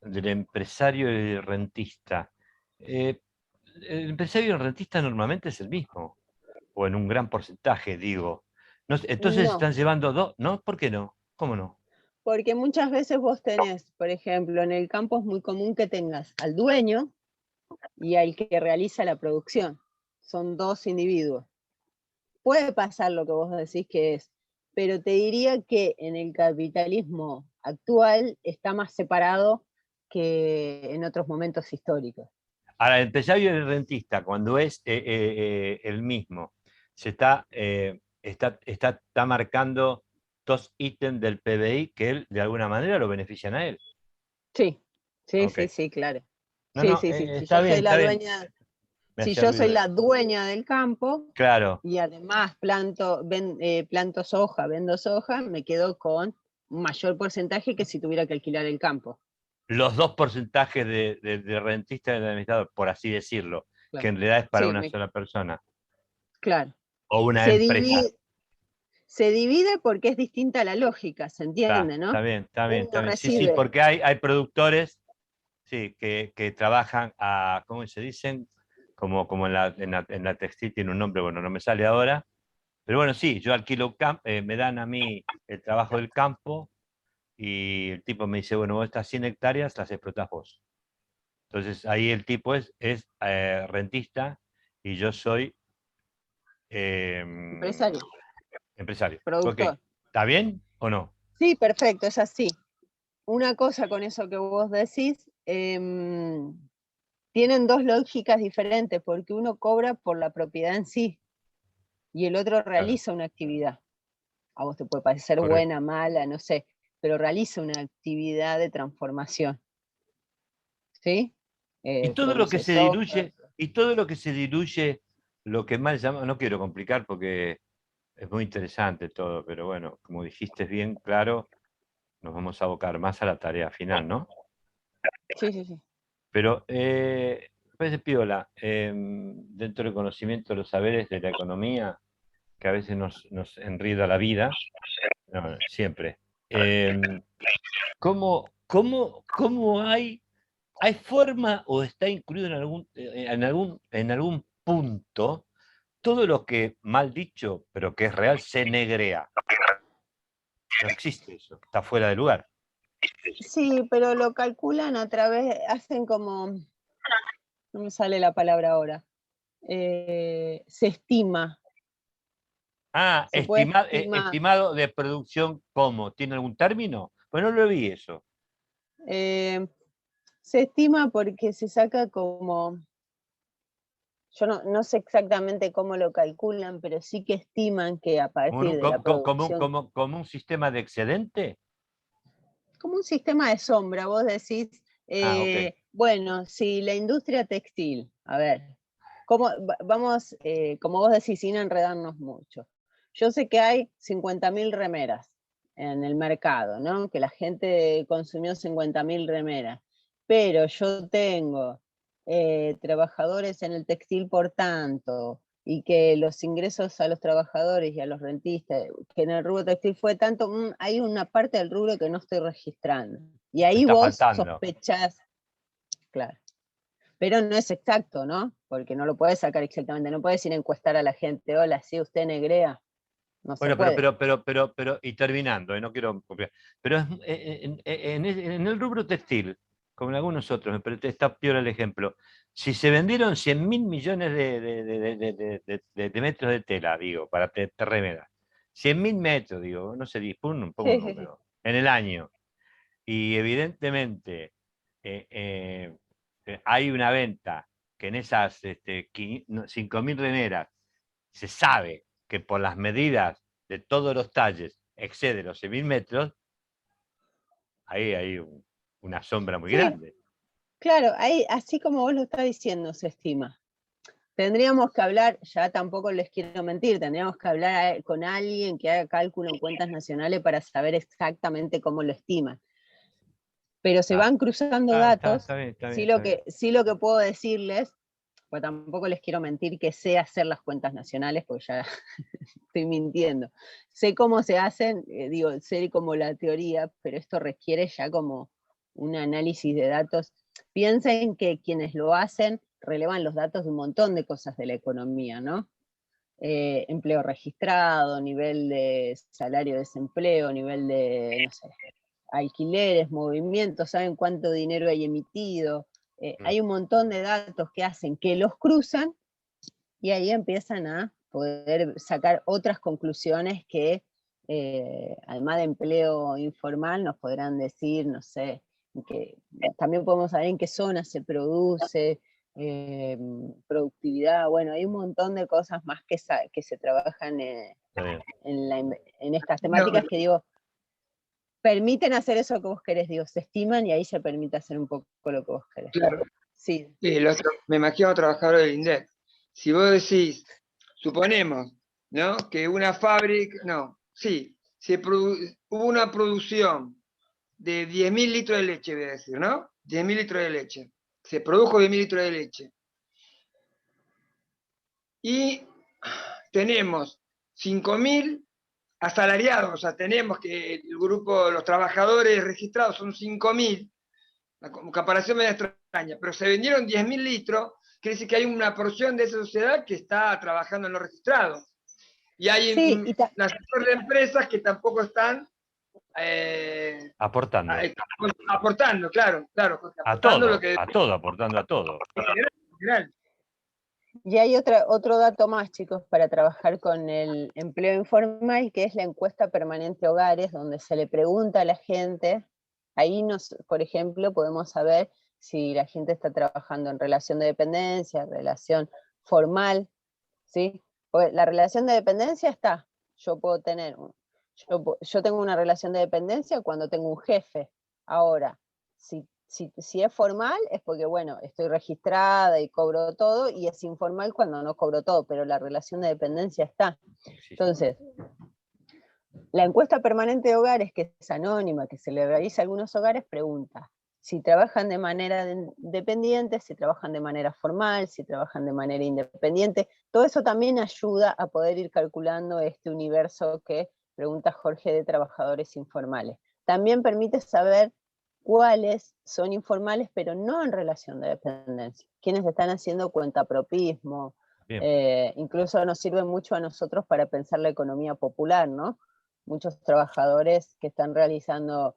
empresario y el rentista. El empresario y el rentista normalmente es el mismo, o en un gran porcentaje, digo. Entonces No, están llevando dos, ¿no? ¿Por qué no? ¿Cómo no? porque muchas veces vos tenés, por ejemplo, en el campo es muy común que tengas al dueño y al que realiza la producción. Son dos individuos. Puede pasar lo que vos decís que es, pero te diría que en el capitalismo actual está más separado que en otros momentos históricos. Ahora, el empresario y el rentista, cuando es el mismo, está marcando dos ítems del PBI que él, de alguna manera, lo benefician a él. Sí, Okay. sí, claro. No, Sí. está bien, está bien. Si yo soy la dueña del campo, claro, y además planto soja, vendo soja, me quedo con un mayor porcentaje que si tuviera que alquilar el campo. los dos porcentajes de rentista y de administrador, por así decirlo, Claro. que en realidad es para Sí, una sola persona. Claro. O una empresa. Se divide porque es distinta la lógica, ¿se entiende, no? Está bien, está bien, está Uno bien. Sí, recibe, porque hay productores, sí, que trabajan a, ¿cómo se dicen? Como en la textil tiene un nombre, bueno, no me sale ahora, Pero bueno, sí, yo alquilo, me dan a mí el trabajo del campo y el tipo me dice, bueno, vos estas 100 hectáreas las explotás vos. Entonces ahí el tipo es rentista y yo soy Empresario, empresario. Ok, productor. ¿está bien o no? Sí, perfecto, es así. Una cosa con eso que vos decís, tienen dos lógicas diferentes, porque uno cobra por la propiedad en sí y el otro Claro, realiza una actividad. A vos te puede parecer correcto. buena, mala, no sé, pero realiza una actividad de transformación. ¿Sí? Y todo lo que Produce se software. diluye, y todo lo que se diluye, lo que mal llama, no quiero complicar porque es muy interesante todo, pero bueno, como dijiste bien claro, nos vamos a abocar más a la tarea final, ¿no? Sí, sí, sí. Pero, me parece piola, dentro del conocimiento de los saberes de la economía, que a veces nos enrida la vida, no, siempre. ¿Cómo hay forma o está incluido en algún punto todo lo que, mal dicho, pero que es real, se negrea? No existe eso, está fuera de lugar. Sí, pero lo calculan a través, hacen como, no me sale la palabra ahora, se estima, Ah, se puede estimar. estimado de producción, ¿cómo? ¿Tiene algún término? Pues no lo vi eso. Eh, Se estima porque se saca como, yo no sé exactamente cómo lo calculan, pero sí que estiman que a partir de la producción, Como un sistema de excedente. como un sistema de sombra, vos decís, Ah, ok. bueno, si la industria textil, a ver, vamos, como vos decís, sin enredarnos mucho. Yo sé que hay 50.000 remeras en el mercado, ¿no? Que la gente consumió 50.000 remeras, pero yo tengo trabajadores en el textil por tanto, y que los ingresos a los trabajadores y a los rentistas, que en el rubro textil fue tanto, hay una parte del rubro que no estoy registrando. Y ahí Está vos faltando. sospechás, claro. Pero no es exacto, ¿no? Porque no lo puedes sacar exactamente, no puedes ir a encuestar a la gente, hola, sí, usted negrea, no se Bueno, puede. y terminando, no quiero copiar, pero en el rubro textil, como en algunos otros, pero está peor el ejemplo. Si se vendieron 100.000 millones de metros de tela, digo, para remeras, 100.000 metros, digo, no sé, pongo un número, en el año, y evidentemente hay una venta que en esas 5.000 remeras se sabe que por las medidas de todos los talles excede los 100.000 metros, ahí hay una sombra muy Sí, grande. claro, ahí, así como vos lo estás diciendo, se estima. Tendríamos que hablar, ya tampoco les quiero mentir, tendríamos que hablar con alguien que haga cálculo en cuentas nacionales para saber exactamente cómo lo estiman. Pero se van cruzando datos, Está bien, está bien, sí está bien. sí lo que puedo decirles, pues tampoco les quiero mentir que sé hacer las cuentas nacionales, porque ya estoy mintiendo. Sé cómo se hacen, digo, sé como la teoría, pero esto requiere ya como un análisis de datos. Piensen que quienes lo hacen relevan los datos de un montón de cosas de la economía, ¿no? Empleo registrado, nivel de salario de desempleo, nivel de, no sé, alquileres, movimientos, saben cuánto dinero hay emitido. Hay un montón de datos que hacen que los cruzan y ahí empiezan a poder sacar otras conclusiones que, además de empleo informal, nos podrán decir, no sé, que también podemos saber en qué zona se produce, productividad, bueno, hay un montón de cosas más que se trabajan en estas No, temáticas que digo, permiten hacer eso que vos querés, digo, se estiman y ahí se permite hacer un poco lo que vos querés. claro, Sí, me imagino trabajadores del INDEC. Si vos decís, suponemos, ¿no? Que una fábrica, no, sí, hubo una producción de 10.000 litros de leche, voy a decir, ¿no? 10.000 litros de leche. Se produjo 10.000 litros de leche. Y tenemos 5.000 asalariados, o sea, tenemos que el grupo, los trabajadores registrados son 5.000, la comparación medio extraña, pero se vendieron 10.000 litros, quiere decir que hay una porción de esa sociedad que está trabajando en lo registrado. Y hay Sí, un sector de empresas que tampoco están Aportando. aportando, claro, porque A aportando todo, lo que a todo, aportando a todo. en general. Y hay otro dato más, chicos, para trabajar con el empleo informal, que es la encuesta permanente hogares, donde se le pregunta a la gente. Ahí, por ejemplo, podemos saber si la gente está trabajando en relación de dependencia, relación formal, ¿sí? Porque la relación de dependencia está. Yo puedo tener, yo tengo una relación de dependencia cuando tengo un jefe. Ahora, si es formal es porque, bueno, estoy registrada y cobro todo, y es informal cuando no cobro todo, pero la relación de dependencia está. Entonces, la encuesta permanente de hogares, que es anónima, que se le realiza a algunos hogares, pregunta si trabajan de manera dependiente, si trabajan de manera formal, si trabajan de manera independiente. Todo eso también ayuda a poder ir calculando este universo que pregunta Jorge de trabajadores informales. También permite saber cuáles son informales, pero no en relación de dependencia. Quienes están haciendo cuentapropismo, incluso nos sirve mucho a nosotros para pensar la economía popular, ¿no? Muchos trabajadores que están realizando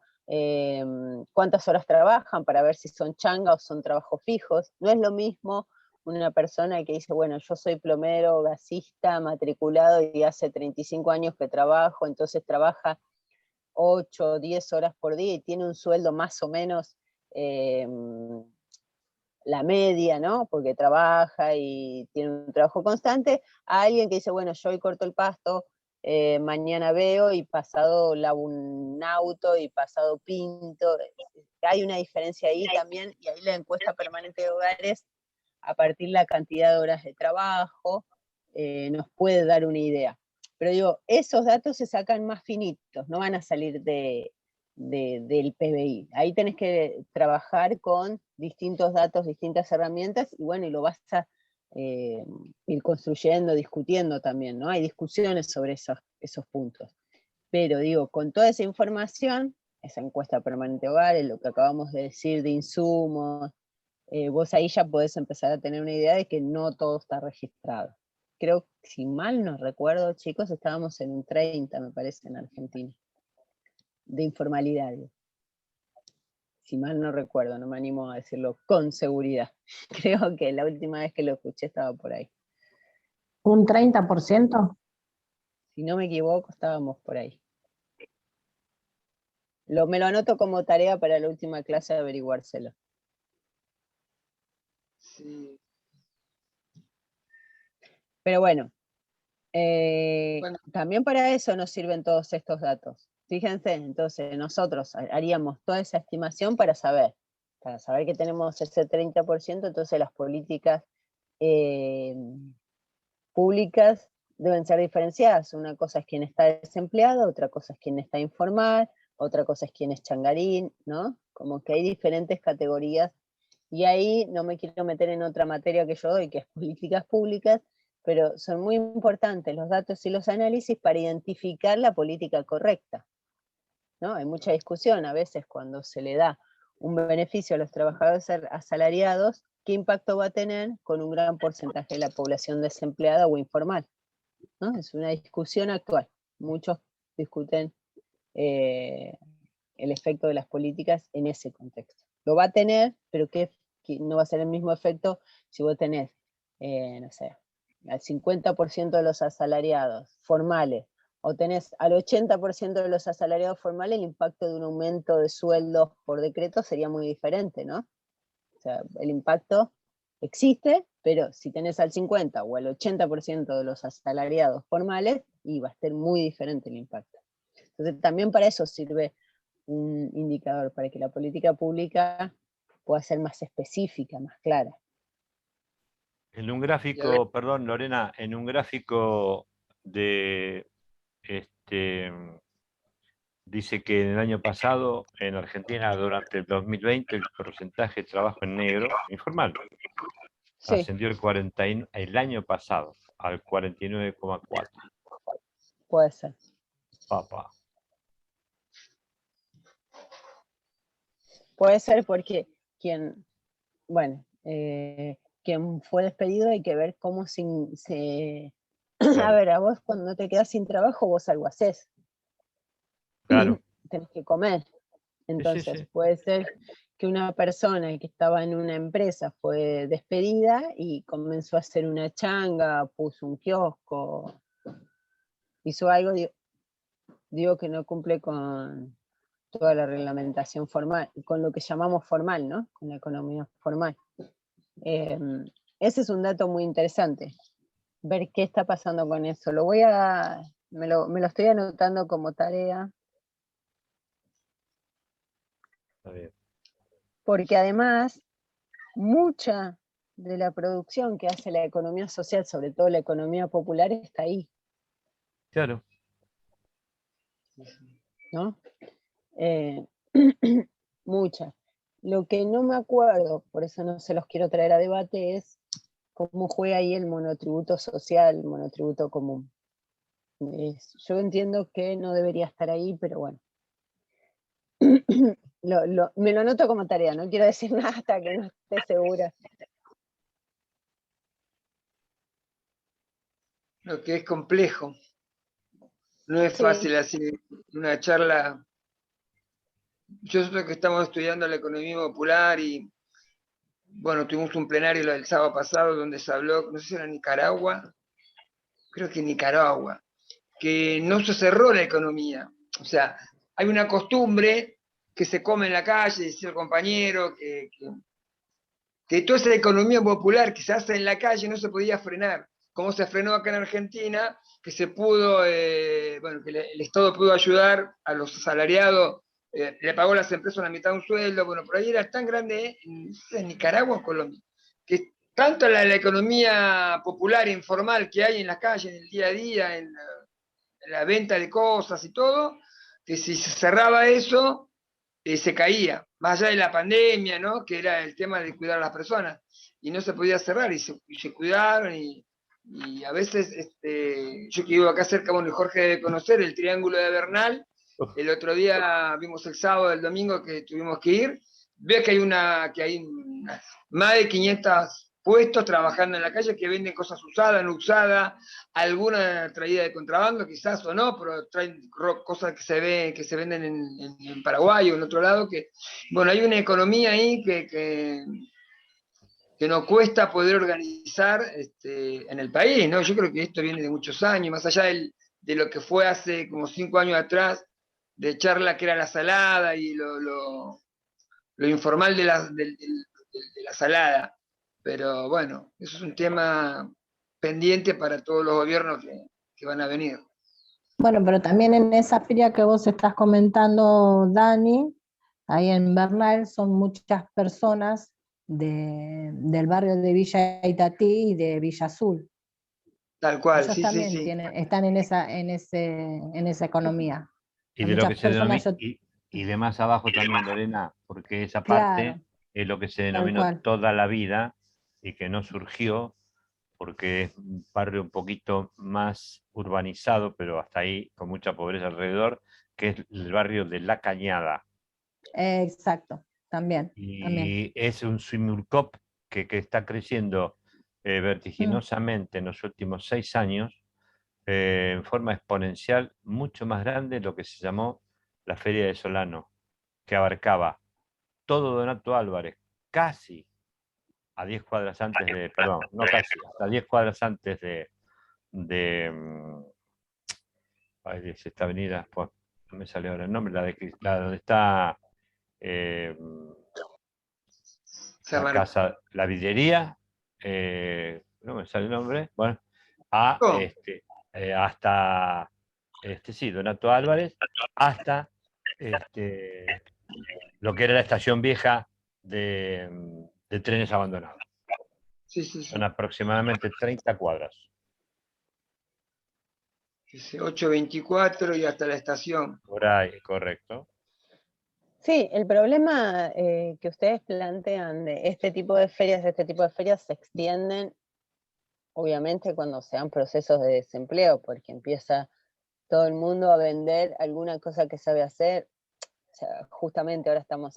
cuántas horas trabajan para ver si son changa o son trabajos fijos. No es lo mismo una persona que dice, bueno, yo soy plomero, gasista, matriculado y hace 35 años que trabajo, entonces trabaja 8 o 10 horas por día y tiene un sueldo más o menos la media, ¿no? Porque trabaja y tiene un trabajo constante, a alguien que dice, bueno, yo hoy corto el pasto, mañana veo y pasado lavo un auto y pasado pinto. Hay una diferencia ahí también, y ahí la encuesta permanente de hogares, a partir de la cantidad de horas de trabajo, nos puede dar una idea. Pero digo, esos datos se sacan más finitos, no van a salir del PBI. Ahí tenés que trabajar con distintos datos, distintas herramientas, y bueno, y lo vas a ir construyendo, discutiendo también, ¿no? Hay discusiones sobre esos puntos. Pero digo, con toda esa información, esa encuesta permanente hogares, lo que acabamos de decir de insumos, vos ahí ya podés empezar a tener una idea de que no todo está registrado. Creo, si mal no recuerdo, chicos, estábamos en un 30, me parece, en Argentina, de informalidad. Si mal no recuerdo, no me animo a decirlo con seguridad. Creo que la última vez que lo escuché estaba por ahí. ¿Un 30%? Si no me equivoco, estábamos por ahí. Me lo anoto como tarea para la última clase de averiguárselo. Sí. Pero bueno, también para eso nos sirven todos estos datos. Fíjense, entonces nosotros haríamos toda esa estimación para saber que tenemos ese 30%, entonces las políticas públicas deben ser diferenciadas. Una cosa es quien está desempleado, otra cosa es quien está informal, otra cosa es quien es changarín, ¿no? Como que hay diferentes categorías, y ahí no me quiero meter en otra materia que yo doy, que es políticas públicas, pero son muy importantes los datos y los análisis para identificar la política correcta, ¿no? Hay mucha discusión a veces cuando se le da un beneficio a los trabajadores asalariados, ¿qué impacto va a tener con un gran porcentaje de la población desempleada o informal? ¿No? Es una discusión actual. Muchos discuten el efecto de las políticas en ese contexto. Lo va a tener, pero que no va a ser el mismo efecto si vos tenés, no sé, al 50% de los asalariados formales, o tenés al 80% de los asalariados formales, el impacto de un aumento de sueldos por decreto sería muy diferente, ¿no? O sea, el impacto existe, pero si tenés al 50 o al 80% de los asalariados formales, y va a ser muy diferente el impacto. Entonces también para eso sirve un indicador, para que la política pública pueda ser más específica, más clara. En un gráfico, perdón Lorena, en un gráfico de dice que en el año pasado, en Argentina, durante el 2020, el porcentaje de trabajo en negro, informal, Sí. ascendió el año pasado al 49,4. Puede ser. Papá. Puede ser porque quien fue despedido, hay que ver cómo se A ver, a vos cuando te quedás sin trabajo, vos algo haces. Claro. Tenés que comer. Entonces, sí. puede ser que una persona que estaba en una empresa fue despedida y comenzó a hacer una changa, puso un kiosco, hizo algo, digo que no cumple con toda la reglamentación formal, con lo que llamamos formal, ¿no? Con la economía formal. Ese es un dato muy interesante, ver qué está pasando con eso. Me lo estoy anotando como tarea. Está bien. Porque además, mucha de la producción que hace la economía social, sobre todo la economía popular, está ahí, Claro. ¿no? Eh, mucha. Lo que no me acuerdo, por eso no se los quiero traer a debate, es cómo juega ahí el monotributo social, el monotributo común. Yo entiendo que no debería estar ahí, pero bueno. Me lo anoto como tarea, no quiero decir nada hasta que no esté segura. Lo que es complejo. No es Sí. fácil hacer una charla. Yo sé que estamos estudiando la economía popular y, bueno, tuvimos un plenario el sábado pasado donde se habló, no sé si era Nicaragua, creo que Nicaragua, que no se cerró la economía. O sea, hay una costumbre que se come en la calle, decía el compañero, que toda esa economía popular que se hace en la calle no se podía frenar. Como se frenó acá en Argentina, que se pudo, bueno, que el Estado pudo ayudar a los asalariados, le pagó a las empresas la mitad de un sueldo, bueno, por ahí era tan grande, en Nicaragua o en Colombia, que tanto la economía popular informal que hay en las calles, en el día a día, en la venta de cosas y todo, que si se cerraba eso, se caía, más allá de la pandemia, ¿no? Que era el tema de cuidar a las personas, y no se podía cerrar, y se cuidaron, y a veces, yo que vivo acá cerca, bueno, Jorge debe conocer el Triángulo de Bernal, el otro día vimos el sábado, el domingo que tuvimos que ir, ves que hay más de 500 puestos trabajando en la calle que venden cosas usadas, no usadas, alguna traída de contrabando, quizás o no, pero traen cosas que se venden en Paraguay o en otro lado, que, bueno, hay una economía ahí que nos cuesta poder organizar en el país, ¿no? Yo creo que esto viene de muchos años, más allá de lo que fue hace como 5 años atrás, de charla que era la salada y lo informal de la salada. Pero bueno, eso es un tema pendiente para todos los gobiernos que van a venir. Bueno, pero también en esa feria que vos estás comentando, Dani, ahí en Bernal, son muchas personas del barrio de Villa Itatí y de Villa Azul. Tal cual, Ellos sí, sí, también sí. están en esa economía. Y Hay de lo que muchas se personas, denomina, y de más abajo también, Lorena, porque esa claro, parte es lo que se tal denominó cual. toda la vida y que no surgió porque es un barrio un poquito más urbanizado, pero hasta ahí con mucha pobreza alrededor, que es el barrio de La Cañada. Exacto, también. Y es un simulcop que está creciendo vertiginosamente en los últimos 6 años, en forma exponencial, mucho más grande de lo que se llamó la Feria de Solano, que abarcaba todo Donato Álvarez, casi a 10 cuadras antes de, perdón, no casi, hasta 10 cuadras antes de ay, es esta avenida, pues, no me sale ahora el nombre, la donde está eh, la casa, la villería, no me sale el nombre, bueno, hasta, sí, Donato Álvarez, hasta lo que era la estación vieja de trenes abandonados. Sí, sí, sí. Son aproximadamente 30 cuadras. 824 y hasta la estación. Por ahí, correcto. Sí, el problema que ustedes plantean de este tipo de ferias se extienden, obviamente, cuando sean procesos de desempleo, porque empieza todo el mundo a vender alguna cosa que sabe hacer. O sea, justamente ahora estamos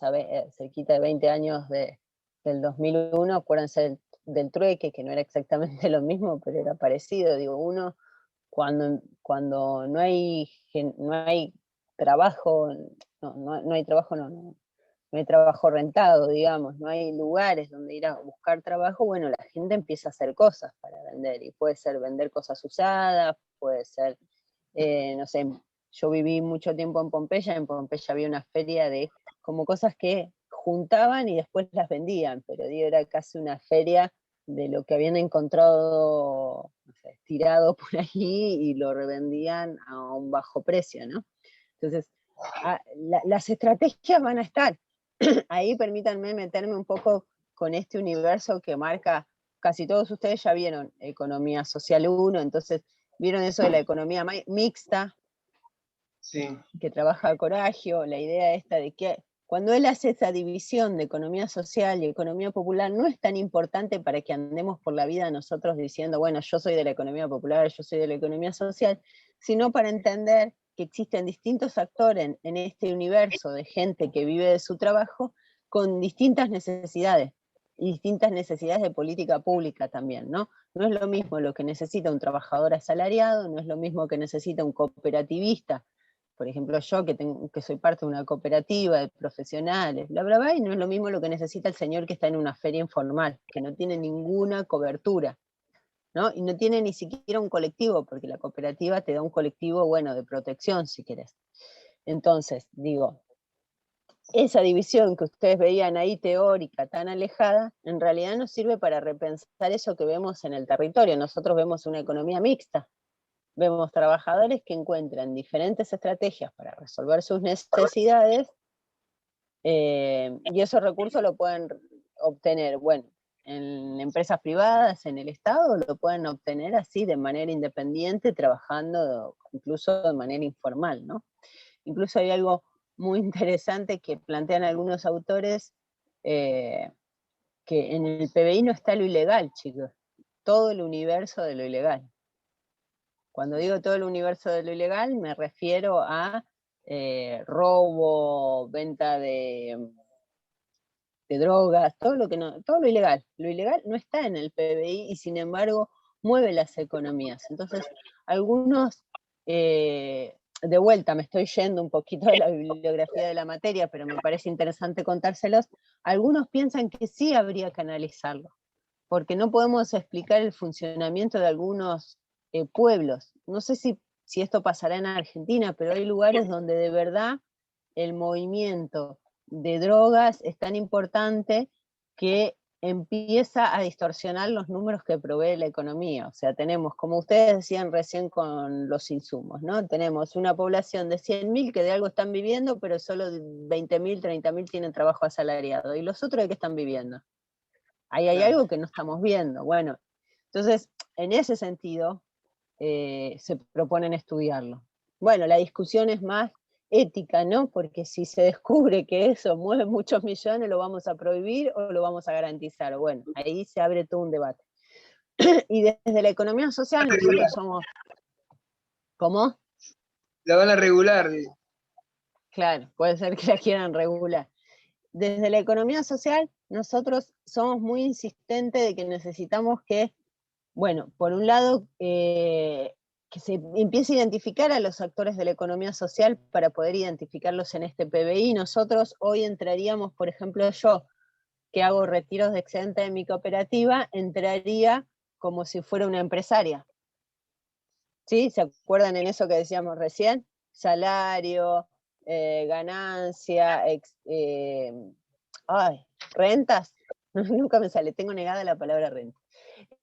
cerquita de 20 años del 2001, acuérdense del trueque, que no era exactamente lo mismo, pero era parecido. Digo, uno cuando no hay trabajo, no hay trabajo rentado, digamos, no hay lugares donde ir a buscar trabajo, bueno, la gente empieza a hacer cosas para vender, y puede ser vender cosas usadas, puede ser, no sé, yo viví mucho tiempo en Pompeya había una feria de como cosas que juntaban y después las vendían, pero digo, era casi una feria de lo que habían encontrado, no sé, tirado por ahí y lo revendían a un bajo precio, ¿no? Entonces, las estrategias van a estar. Ahí permítanme meterme un poco con este universo que marca, casi todos ustedes ya vieron Economía Social 1, entonces vieron eso de la economía mixta, Sí. que trabaja Coragio, la idea esta de que cuando él hace esa división de economía social y economía popular, no es tan importante para que andemos por la vida nosotros diciendo, bueno, yo soy de la economía popular, yo soy de la economía social, sino para entender que existen distintos actores en este universo de gente que vive de su trabajo con distintas necesidades, y distintas necesidades de política pública también, ¿no? No es lo mismo lo que necesita un trabajador asalariado, no es lo mismo que necesita un cooperativista, por ejemplo, yo que soy parte de una cooperativa de profesionales, bla, bla, bla, y no es lo mismo lo que necesita el señor que está en una feria informal, que no tiene ninguna cobertura, ¿no? Y no tiene ni siquiera un colectivo, porque la cooperativa te da un colectivo, bueno, de protección, si querés. Entonces, digo, esa división que ustedes veían ahí teórica, tan alejada, en realidad nos sirve para repensar eso que vemos en el territorio. Nosotros vemos una economía mixta. Vemos trabajadores que encuentran diferentes estrategias para resolver sus necesidades, y esos recursos lo pueden obtener, bueno, en empresas privadas, en el Estado, lo pueden obtener así de manera independiente, trabajando incluso de manera informal, ¿no? Incluso hay algo muy interesante que plantean algunos autores, que en el PBI no está lo ilegal, chicos, todo el universo de lo ilegal. Cuando digo todo el universo de lo ilegal, me refiero a robo, venta de drogas, todo lo ilegal. Lo ilegal no está en el PBI y sin embargo mueve las economías. Entonces, algunos, de vuelta, me estoy yendo un poquito de la bibliografía de la materia, pero me parece interesante contárselos, algunos piensan que sí habría que analizarlo, porque no podemos explicar el funcionamiento de algunos pueblos. No sé si esto pasará en Argentina, pero hay lugares donde de verdad el movimiento de drogas es tan importante que empieza a distorsionar los números que provee la economía. O sea, tenemos, como ustedes decían recién con los insumos, ¿no? Tenemos una población de 100.000 que de algo están viviendo, pero solo 20.000, 30.000 tienen trabajo asalariado. ¿Y los otros de qué están viviendo? Ahí hay algo que no estamos viendo. Bueno, entonces, en ese sentido, se proponen estudiarlo. Bueno, la discusión es más ética, ¿no? Porque si se descubre que eso mueve muchos millones, ¿lo vamos a prohibir o lo vamos a garantizar? Bueno, ahí se abre todo un debate. Y desde la economía social nosotros somos... ¿Cómo? La van a regular. Claro, puede ser que la quieran regular. Desde la economía social, nosotros somos muy insistentes de que necesitamos que, bueno, por un lado, que se empiece a identificar a los actores de la economía social para poder identificarlos en este PBI. Nosotros hoy entraríamos, por ejemplo, yo, que hago retiros de excedente de mi cooperativa, entraría como si fuera una empresaria. ¿Sí? ¿Se acuerdan en eso que decíamos recién? Salario, ganancia, rentas, nunca me sale, tengo negada la palabra renta.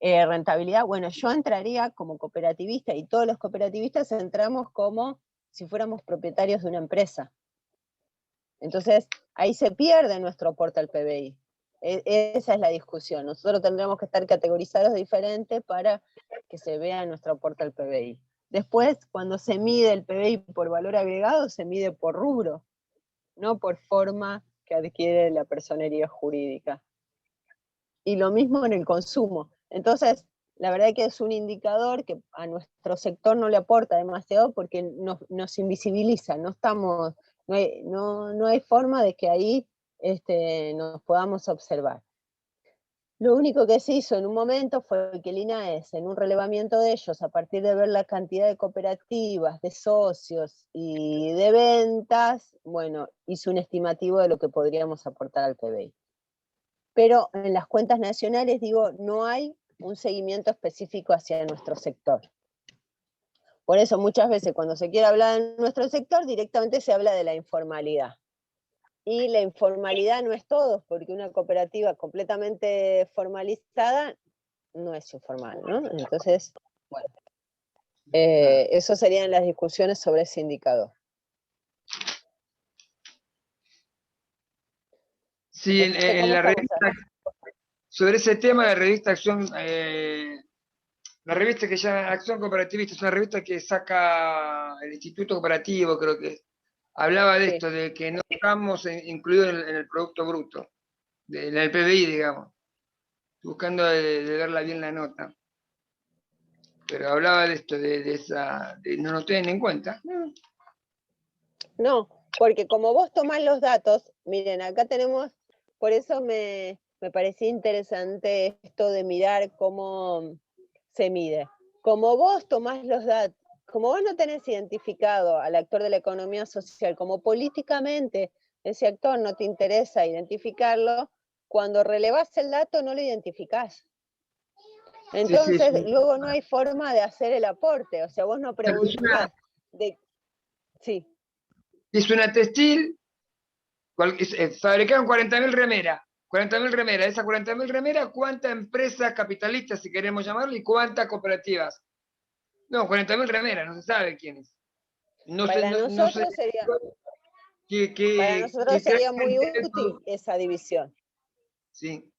Rentabilidad, bueno, yo entraría como cooperativista y todos los cooperativistas entramos como si fuéramos propietarios de una empresa. Entonces, ahí se pierde nuestro aporte al PBI. Esa es la discusión. Nosotros tendremos que estar categorizados diferente para que se vea nuestro aporte al PBI. Después, cuando se mide el PBI por valor agregado, se mide por rubro, no por forma que adquiere la personería jurídica. Y lo mismo en el consumo. Entonces, la verdad que es un indicador que a nuestro sector no le aporta demasiado porque nos invisibiliza, no hay forma de que ahí nos podamos observar. Lo único que se hizo en un momento fue que el INAES, en un relevamiento de ellos, a partir de ver la cantidad de cooperativas, de socios y de ventas, bueno, hizo un estimativo de lo que podríamos aportar al PBI. Pero en las cuentas nacionales, digo, no hay un seguimiento específico hacia nuestro sector. Por eso muchas veces cuando se quiere hablar de nuestro sector, directamente se habla de la informalidad. Y la informalidad no es todo, porque una cooperativa completamente formalizada no es informal, ¿no? Entonces, bueno, eso serían las discusiones sobre ese indicador. Sí, en la revista, sobre ese tema, la revista Acción, la revista que se llama Acción Cooperativista, es una revista que saca el Instituto Cooperativo, creo que hablaba de esto, de que no estamos incluidos en el Producto Bruto, en el PBI, digamos, buscando de verla bien la nota. Pero hablaba de esto, de no nos tienen en cuenta. No, porque como vos tomás los datos, miren, acá tenemos, por eso me parecía interesante esto de mirar cómo se mide. Como vos tomás los datos, como vos no tenés identificado al actor de la economía social, como políticamente ese actor no te interesa identificarlo, cuando relevás el dato no lo identificás. Entonces, sí. luego no hay forma de hacer el aporte, o sea, vos no preguntás de... Sí. Hizo una textil, fabricaron 40.000 remeras. 40.000 remeras. Esas 40.000 remeras, ¿cuántas empresas capitalistas, si queremos llamarlo, y cuántas cooperativas? No, 40.000 remeras, no se sabe quiénes. Para nosotros sería muy útil esa división. Sí.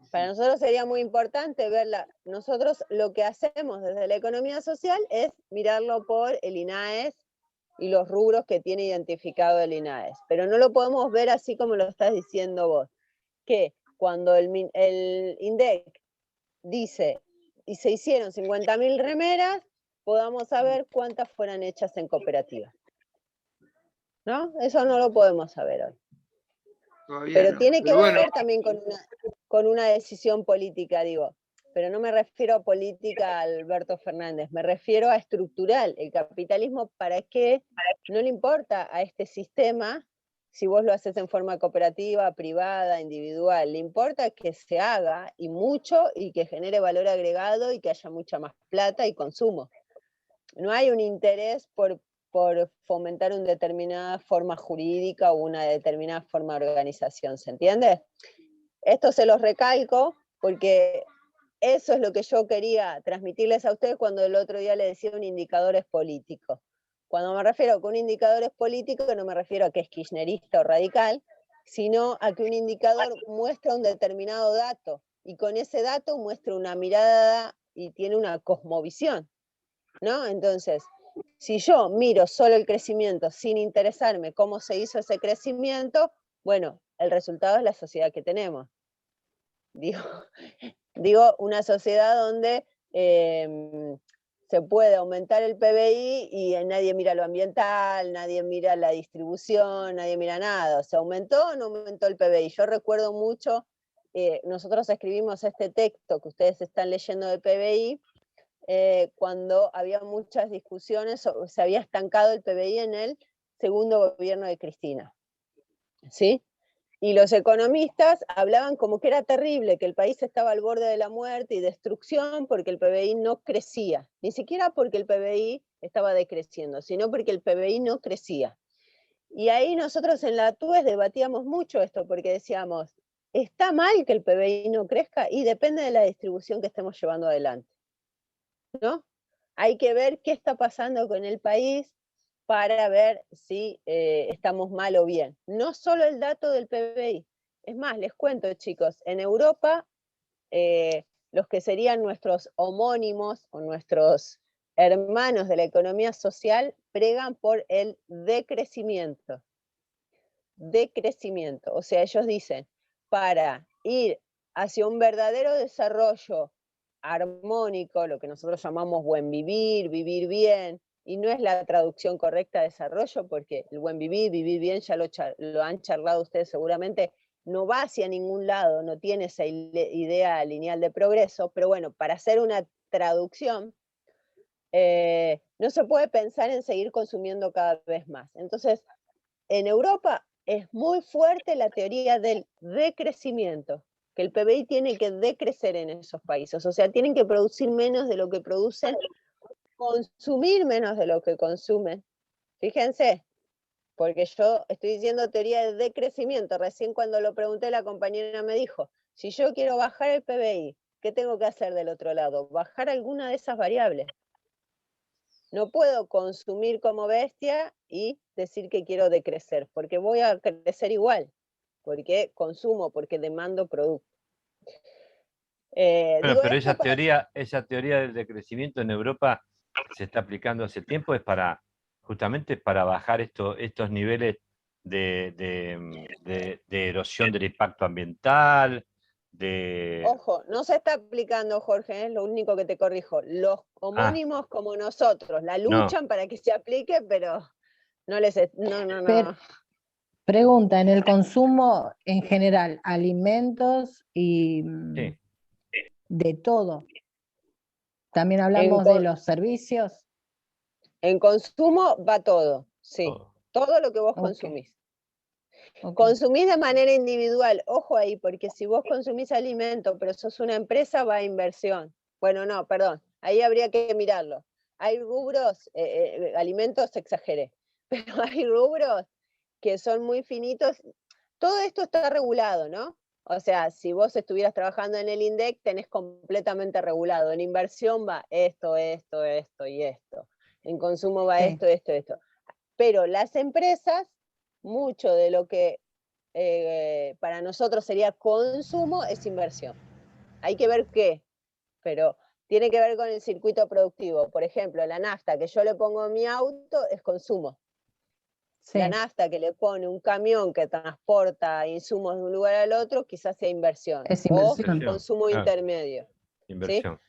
Para nosotros sería muy importante verla. Nosotros lo que hacemos desde la economía social es mirarlo por el INAES y los rubros que tiene identificado el INAES. Pero no lo podemos ver así como lo estás diciendo vos, que cuando el INDEC dice, y se hicieron 50.000 remeras, podamos saber cuántas fueran hechas en cooperativa. ¿No? Eso no lo podemos saber hoy. Pero no. Tiene que ver también con una decisión política, digo. Pero no me refiero a política a Alberto Fernández, me refiero a estructural. El capitalismo, ¿para qué? No le importa a este sistema si vos lo haces en forma cooperativa, privada, individual. Le importa que se haga, y mucho, y que genere valor agregado, y que haya mucha más plata y consumo. No hay un interés por fomentar una determinada forma jurídica o una determinada forma de organización, ¿se entiende? Esto se los recalco porque eso es lo que yo quería transmitirles a ustedes cuando el otro día les decía un indicador es político. Cuando me refiero a que un indicador es político, no me refiero a que es kirchnerista o radical, sino a que un indicador muestra un determinado dato, y con ese dato muestra una mirada y tiene una cosmovisión, ¿no? Entonces, si yo miro solo el crecimiento sin interesarme cómo se hizo ese crecimiento, bueno, el resultado es la sociedad que tenemos. Digo una sociedad donde se puede aumentar el PBI y nadie mira lo ambiental, nadie mira la distribución, nadie mira nada. ¿Se aumentó o no aumentó el PBI? Yo recuerdo mucho, nosotros escribimos este texto que ustedes están leyendo de PBI, cuando había muchas discusiones, se había estancado el PBI en el segundo gobierno de Cristina, ¿sí? Y los economistas hablaban como que era terrible, que el país estaba al borde de la muerte y destrucción porque el PBI no crecía, ni siquiera porque el PBI estaba decreciendo, sino porque el PBI no crecía. Y ahí nosotros en la TUES debatíamos mucho esto, porque decíamos, ¿está mal que el PBI no crezca? Y depende de la distribución que estemos llevando adelante, ¿no? Hay que ver qué está pasando con el país para ver si estamos mal o bien. No solo el dato del PBI. Es más, les cuento, chicos, en Europa, los que serían nuestros homónimos o nuestros hermanos de la economía social pregan por el decrecimiento. Decrecimiento. O sea, ellos dicen, para ir hacia un verdadero desarrollo armónico, lo que nosotros llamamos buen vivir, vivir bien, y no es la traducción correcta de desarrollo, porque el buen vivir, vivir bien, ya lo han charlado ustedes seguramente, no va hacia ningún lado, no tiene esa idea lineal de progreso, pero bueno, para hacer una traducción, no se puede pensar en seguir consumiendo cada vez más. Entonces, en Europa es muy fuerte la teoría del decrecimiento, que el PBI tiene que decrecer en esos países, o sea, tienen que producir menos de lo que producen, consumir menos de lo que consumen. Fíjense, porque yo estoy diciendo teoría de decrecimiento. Recién cuando lo pregunté, la compañera me dijo, si yo quiero bajar el PBI, ¿qué tengo que hacer del otro lado? Bajar alguna de esas variables. No puedo consumir como bestia y decir que quiero decrecer, porque voy a crecer igual, porque consumo, porque demando producto. Bueno, Digo pero esto para... esa teoría del decrecimiento en Europa se está aplicando hace tiempo, es justamente para bajar estos niveles de erosión del impacto ambiental, Ojo, no se está aplicando, Jorge, es lo único que te corrijo. Los homónimos como nosotros la luchan para que se aplique, pero no les... No. Pero, pregunta, en el consumo en general, alimentos y sí. de todo. También hablamos de los servicios. En consumo va todo, sí. Todo lo que vos consumís. Consumís de manera individual, ojo ahí, porque si vos consumís alimento, pero sos una empresa, va a inversión. Bueno, no, perdón, ahí habría que mirarlo. Hay rubros, alimentos exageré, pero hay rubros que son muy finitos. Todo esto está regulado, ¿no? O sea, si vos estuvieras trabajando en el INDEC, tenés completamente regulado. En inversión va esto y esto. En consumo va esto. Pero las empresas, mucho de lo que para nosotros sería consumo es inversión. Hay que ver qué, pero tiene que ver con el circuito productivo. Por ejemplo, la nafta que yo le pongo a mi auto es consumo. Sí. La nafta que le pone un camión que transporta insumos de un lugar al otro, quizás sea inversión. Es inversión. O consumo intermedio. Inversión.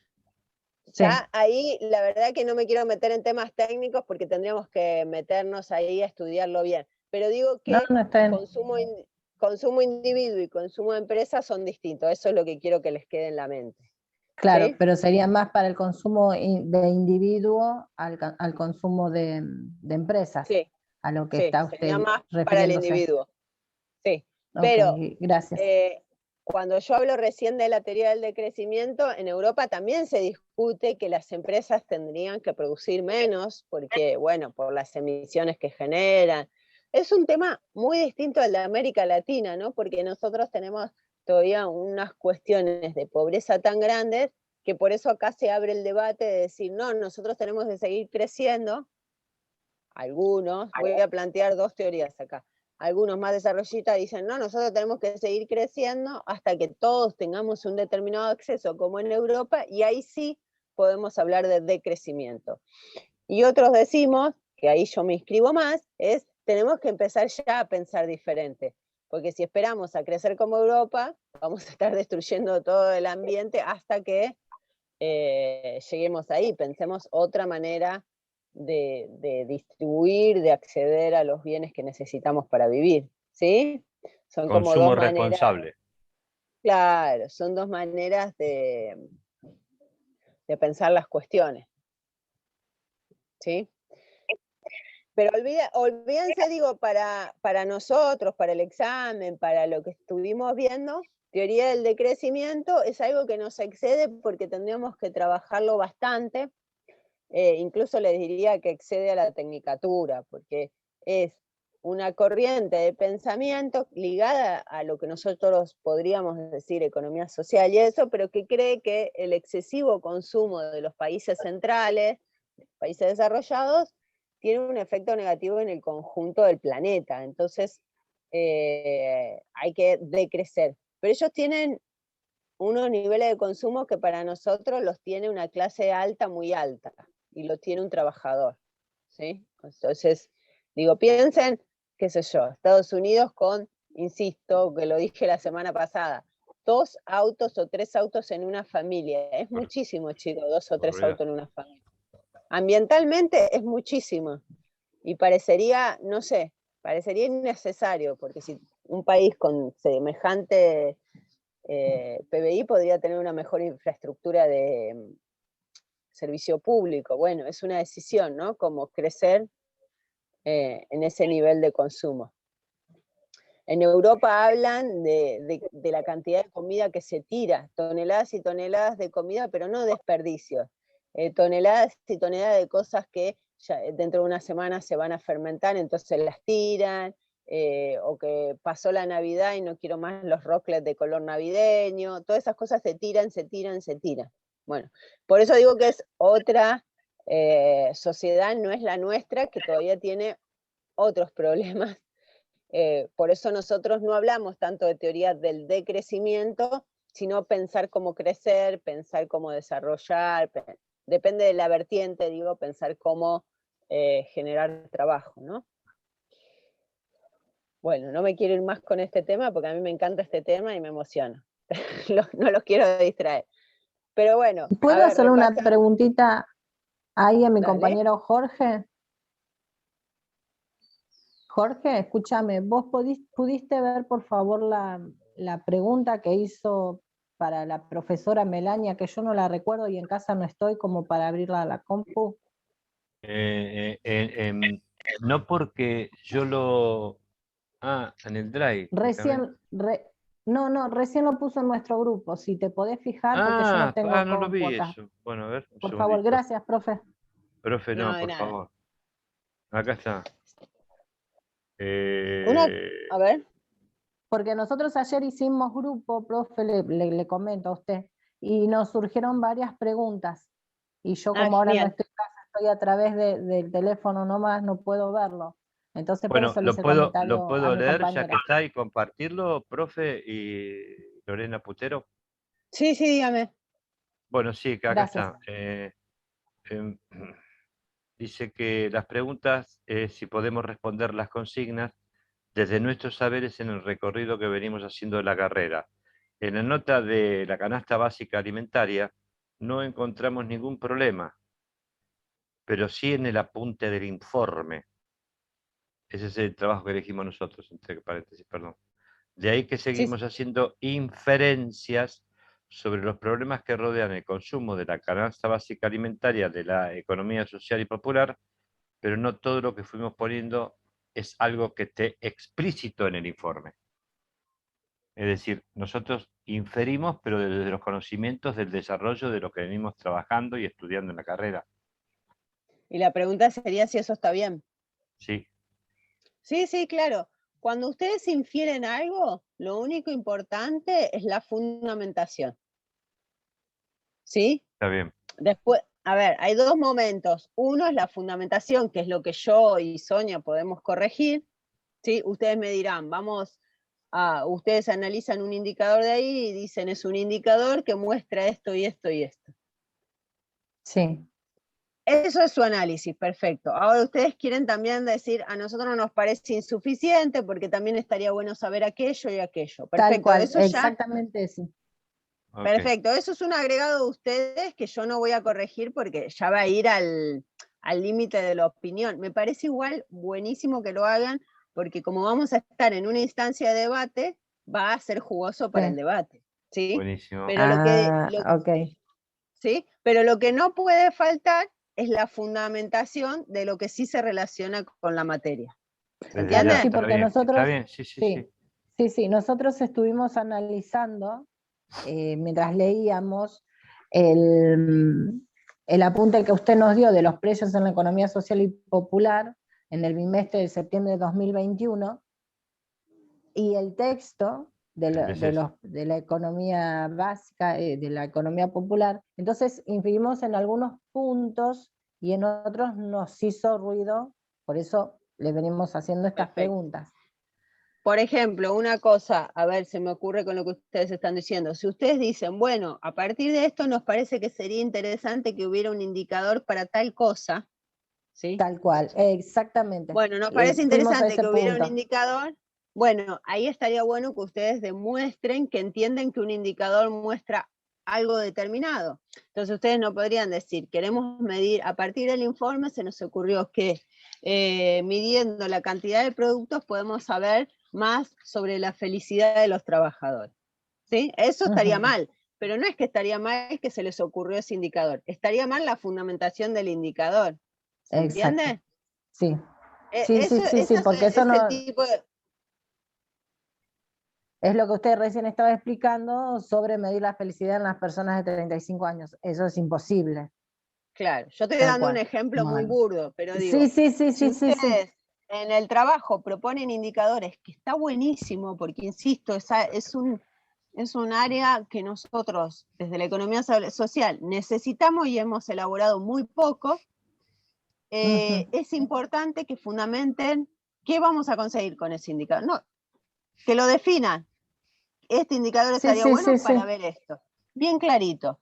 ¿Sí? Ya ahí, la verdad que no me quiero meter en temas técnicos porque tendríamos que meternos ahí a estudiarlo bien. Pero digo que consumo individuo y consumo de empresa son distintos. Eso es lo que quiero que les quede en la mente. Claro, ¿sí? Pero sería más para el consumo de individuo al consumo de empresas. Sí. A lo que está usted sería más refiriéndose. para el individuo. Sí. Okay, pero gracias. Cuando yo hablo recién de la teoría del decrecimiento, en Europa también se discute que las empresas tendrían que producir menos, porque, bueno, por las emisiones que generan. Es un tema muy distinto al de América Latina, ¿no? Porque nosotros tenemos todavía unas cuestiones de pobreza tan grandes que por eso acá se abre el debate de decir, no, nosotros tenemos que seguir creciendo. Algunos, voy a plantear dos teorías acá. Algunos más desarrollistas dicen, no, nosotros tenemos que seguir creciendo hasta que todos tengamos un determinado acceso como en Europa, y ahí sí podemos hablar de decrecimiento. Y otros decimos, que ahí yo me inscribo más, tenemos que empezar ya a pensar diferente, porque si esperamos a crecer como Europa, vamos a estar destruyendo todo el ambiente hasta que lleguemos ahí, pensemos otra manera de distribuir, de acceder a los bienes que necesitamos para vivir, ¿sí? Son Consumo como dos responsable. maneras, claro, son dos maneras de pensar las cuestiones, ¿sí? Pero olvídense, digo, para nosotros, para el examen, para lo que estuvimos viendo, teoría del decrecimiento es algo que nos excede porque tendríamos que trabajarlo bastante. Incluso les diría que excede a la tecnicatura, porque es una corriente de pensamiento ligada a lo que nosotros podríamos decir economía social y eso, pero que cree que el excesivo consumo de los países centrales, países desarrollados, tiene un efecto negativo en el conjunto del planeta. Entonces, hay que decrecer. Pero ellos tienen unos niveles de consumo que para nosotros los tiene una clase alta, muy alta, y lo tiene un trabajador, ¿sí? Entonces, digo, piensen, qué sé yo, Estados Unidos con, insisto, que lo dije la semana pasada, 2 autos o 3 autos en una familia. Es muchísimo, chicos, 2 o 3 autos en una familia. Ambientalmente es muchísimo. Y parecería, no sé, parecería innecesario, porque si un país con semejante PBI podría tener una mejor infraestructura de servicio público. Bueno, es una decisión, ¿no? Como crecer en ese nivel de consumo. En Europa hablan de la cantidad de comida que se tira, toneladas y toneladas de comida, pero no desperdicios, toneladas y toneladas de cosas que ya dentro de una semana se van a fermentar, entonces las tiran, o que pasó la Navidad y no quiero más los rocklets de color navideño, todas esas cosas se tiran, se tiran, se tiran. Bueno, por eso digo que es otra sociedad, no es la nuestra, que todavía tiene otros problemas. Por eso nosotros no hablamos tanto de teoría del decrecimiento, sino pensar cómo crecer, pensar cómo desarrollar, depende de la vertiente, digo, pensar cómo generar trabajo, ¿no? Bueno, no me quiero ir más con este tema porque a mí me encanta este tema y me emociona. No los quiero distraer. Pero bueno. ¿Puedo hacer una preguntita ahí a mi Dale. compañero Jorge? Jorge, escúchame, ¿vos pudiste ver por favor la pregunta que hizo para la profesora Melania, que yo no la recuerdo y en casa no estoy como para abrirla a la compu? No porque yo lo... Ah, en el Drive. Recién lo puso en nuestro grupo, si te podés fijar, porque yo no tengo no lo vi compu acá. eso. Bueno, a ver, un Por favor, segundito. gracias, profe. Profe, no, de por nada. favor. Acá está. A ver. Porque nosotros ayer hicimos grupo, profe, le comento a usted, y nos surgieron varias preguntas. Y yo como ahora no genial. estoy en casa, estoy a través del teléfono nomás, no puedo verlo. Entonces por Bueno, eso le lo hice el puedo comentario a mi leer ya que compañera. está y compartirlo, profe y Lorena Putero. Sí, dígame. Bueno, sí, que acá Gracias. está. Dice que las preguntas, si podemos responder las consignas, desde nuestros saberes en el recorrido que venimos haciendo de la carrera. En la nota de la canasta básica alimentaria no encontramos ningún problema, pero sí en el apunte del informe. Ese es el trabajo que elegimos nosotros, entre paréntesis, perdón. De ahí que seguimos haciendo inferencias sobre los problemas que rodean el consumo de la canasta básica alimentaria de la economía social y popular, pero no todo lo que fuimos poniendo es algo que esté explícito en el informe. Es decir, nosotros inferimos, pero desde los conocimientos del desarrollo de lo que venimos trabajando y estudiando en la carrera. Y la pregunta sería si eso está bien. Sí. Sí, claro. Cuando ustedes infieren algo, lo único importante es la fundamentación. ¿Sí? Está bien. Después, a ver, hay dos momentos. Uno es la fundamentación, que es lo que yo y Sonia podemos corregir. ¿Sí? Ustedes me dirán, ustedes analizan un indicador de ahí y dicen, es un indicador que muestra esto y esto y esto. Sí. Eso es su análisis, perfecto. Ahora ustedes quieren también decir, a nosotros nos parece insuficiente porque también estaría bueno saber aquello y aquello. Perfecto, Tal cual, eso ya. exactamente eso. Okay. Perfecto, eso es un agregado de ustedes que yo no voy a corregir porque ya va a ir al límite de la opinión. Me parece igual buenísimo que lo hagan porque como vamos a estar en una instancia de debate, va a ser jugoso para el debate. ¿Sí? Buenísimo. Pero Ok. ¿sí? Pero lo que no puede faltar es la fundamentación de lo que sí se relaciona con la materia. ¿Entiendes? Sí, porque nosotros, Está bien, sí. Sí, nosotros estuvimos analizando, mientras leíamos, el apunte que usted nos dio de los precios en la economía social y popular en el bimestre de septiembre de 2021, y el texto de la economía básica, de la economía popular. Entonces inferimos en algunos puntos y en otros nos hizo ruido, por eso le venimos haciendo estas preguntas. Por ejemplo, una cosa, a ver, se me ocurre con lo que ustedes están diciendo. Si ustedes dicen, bueno, a partir de esto nos parece que sería interesante que hubiera un indicador para tal cosa, ¿sí? Tal cual, exactamente. Bueno, nos parece interesante que hubiera un punto. indicador. Bueno, ahí estaría bueno que ustedes demuestren que entienden que un indicador muestra algo determinado. Entonces ustedes no podrían decir, queremos medir, a partir del informe se nos ocurrió que midiendo la cantidad de productos podemos saber más sobre la felicidad de los trabajadores. ¿Sí? Eso estaría mal, pero no es que estaría mal que se les ocurrió ese indicador, estaría mal la fundamentación del indicador. ¿Se Exacto. entiende? Sí. Sí, sí, sí, sí, porque eso es no el tipo de... es lo que usted recién estaba explicando sobre medir la felicidad en las personas de 35 años. Eso es imposible. Claro, yo estoy Tal dando un cual. ejemplo muy Bueno. burdo, pero digo, Sí, sí, sí, si sí, sí, sí. ustedes en el trabajo proponen indicadores, que está buenísimo, porque insisto, es un área que nosotros, desde la economía social, necesitamos y hemos elaborado muy poco, es importante que fundamenten qué vamos a conseguir con ese indicador. No, que lo definan. Este indicador Sí, estaría sí, bueno sí, para sí. ver esto. Bien clarito.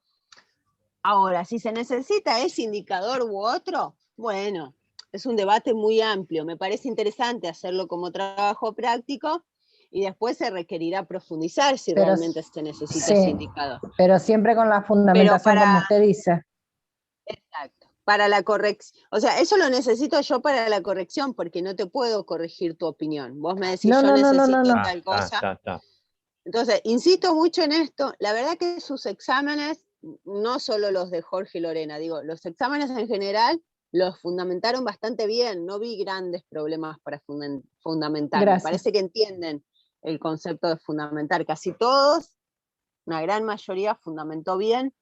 Ahora, si se necesita ese indicador u otro, bueno, es un debate muy amplio. Me parece interesante hacerlo como trabajo práctico y después se requerirá profundizar si Pero realmente se necesita ese sí, indicador. pero siempre con la Pero fundamentación, como usted dice. exacto, para la corrección, o sea, eso lo necesito yo para la corrección, porque no te puedo corregir tu opinión. Vos me decís, No, yo no, no, no, no, necesito no. tal cosa. Está. Entonces, insisto mucho en esto. La verdad que sus exámenes, no solo los de Jorge y Lorena, digo, los exámenes en general los fundamentaron bastante bien. No vi grandes problemas para fundamentar. Me Gracias. parece que entienden el concepto de fundamentar. Casi todos, una gran mayoría, fundamentó bien.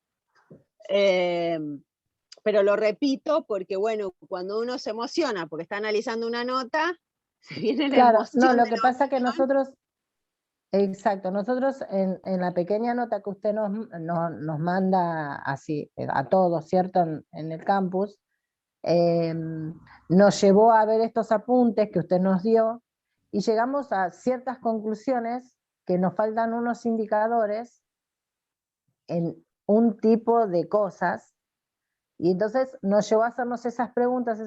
Pero lo repito porque, bueno, cuando uno se emociona porque está analizando una nota, se viene la Claro, emoción no, lo de que la pasa que opinión. nosotros, exacto, nosotros en la pequeña nota que usted nos manda así a todos, ¿cierto? En el campus, nos llevó a ver estos apuntes que usted nos dio y llegamos a ciertas conclusiones que nos faltan unos indicadores en un tipo de cosas. Y entonces nos llevó a hacernos esas preguntas,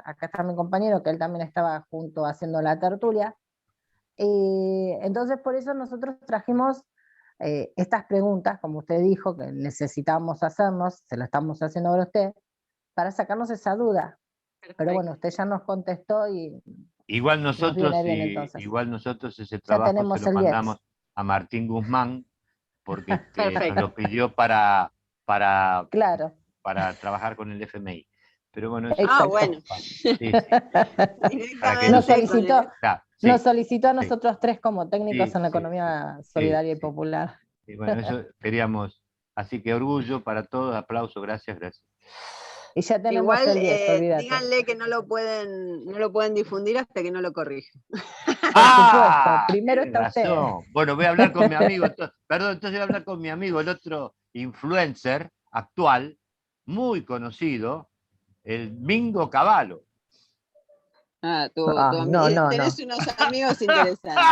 acá está mi compañero, que él también estaba junto haciendo la tertulia, entonces por eso nosotros trajimos estas preguntas, como usted dijo, que necesitamos hacernos, se lo estamos haciendo ahora a usted, para sacarnos esa duda. Pero bueno, usted ya nos contestó y Igual nos nosotros, viene bien entonces. ese Ya trabajo se tenemos lo el mandamos 10. a Martín Guzmán, porque nos Perfecto. lo pidió para Claro, trabajar con el FMI. Pero bueno, eso Ah, exacto. bueno. sí, para que Nos Directamente con el... nos solicitó a sí, nosotros tres como técnicos en la sí, economía sí, solidaria y sí. popular. Y bueno, eso queríamos. Así que orgullo para todos, aplauso, gracias. Y ya tenemos Igual, el 10, olvídate. díganle que no lo pueden difundir hasta que no lo corrijan. Por supuesto, ¡Ah! primero Tienes está usted. razón. Bueno, voy a hablar con mi amigo. Entonces voy a hablar con mi amigo, el otro influencer actual, muy conocido, el Mingo Cavallo. Ah, No, no, tenés no. unos amigos interesantes.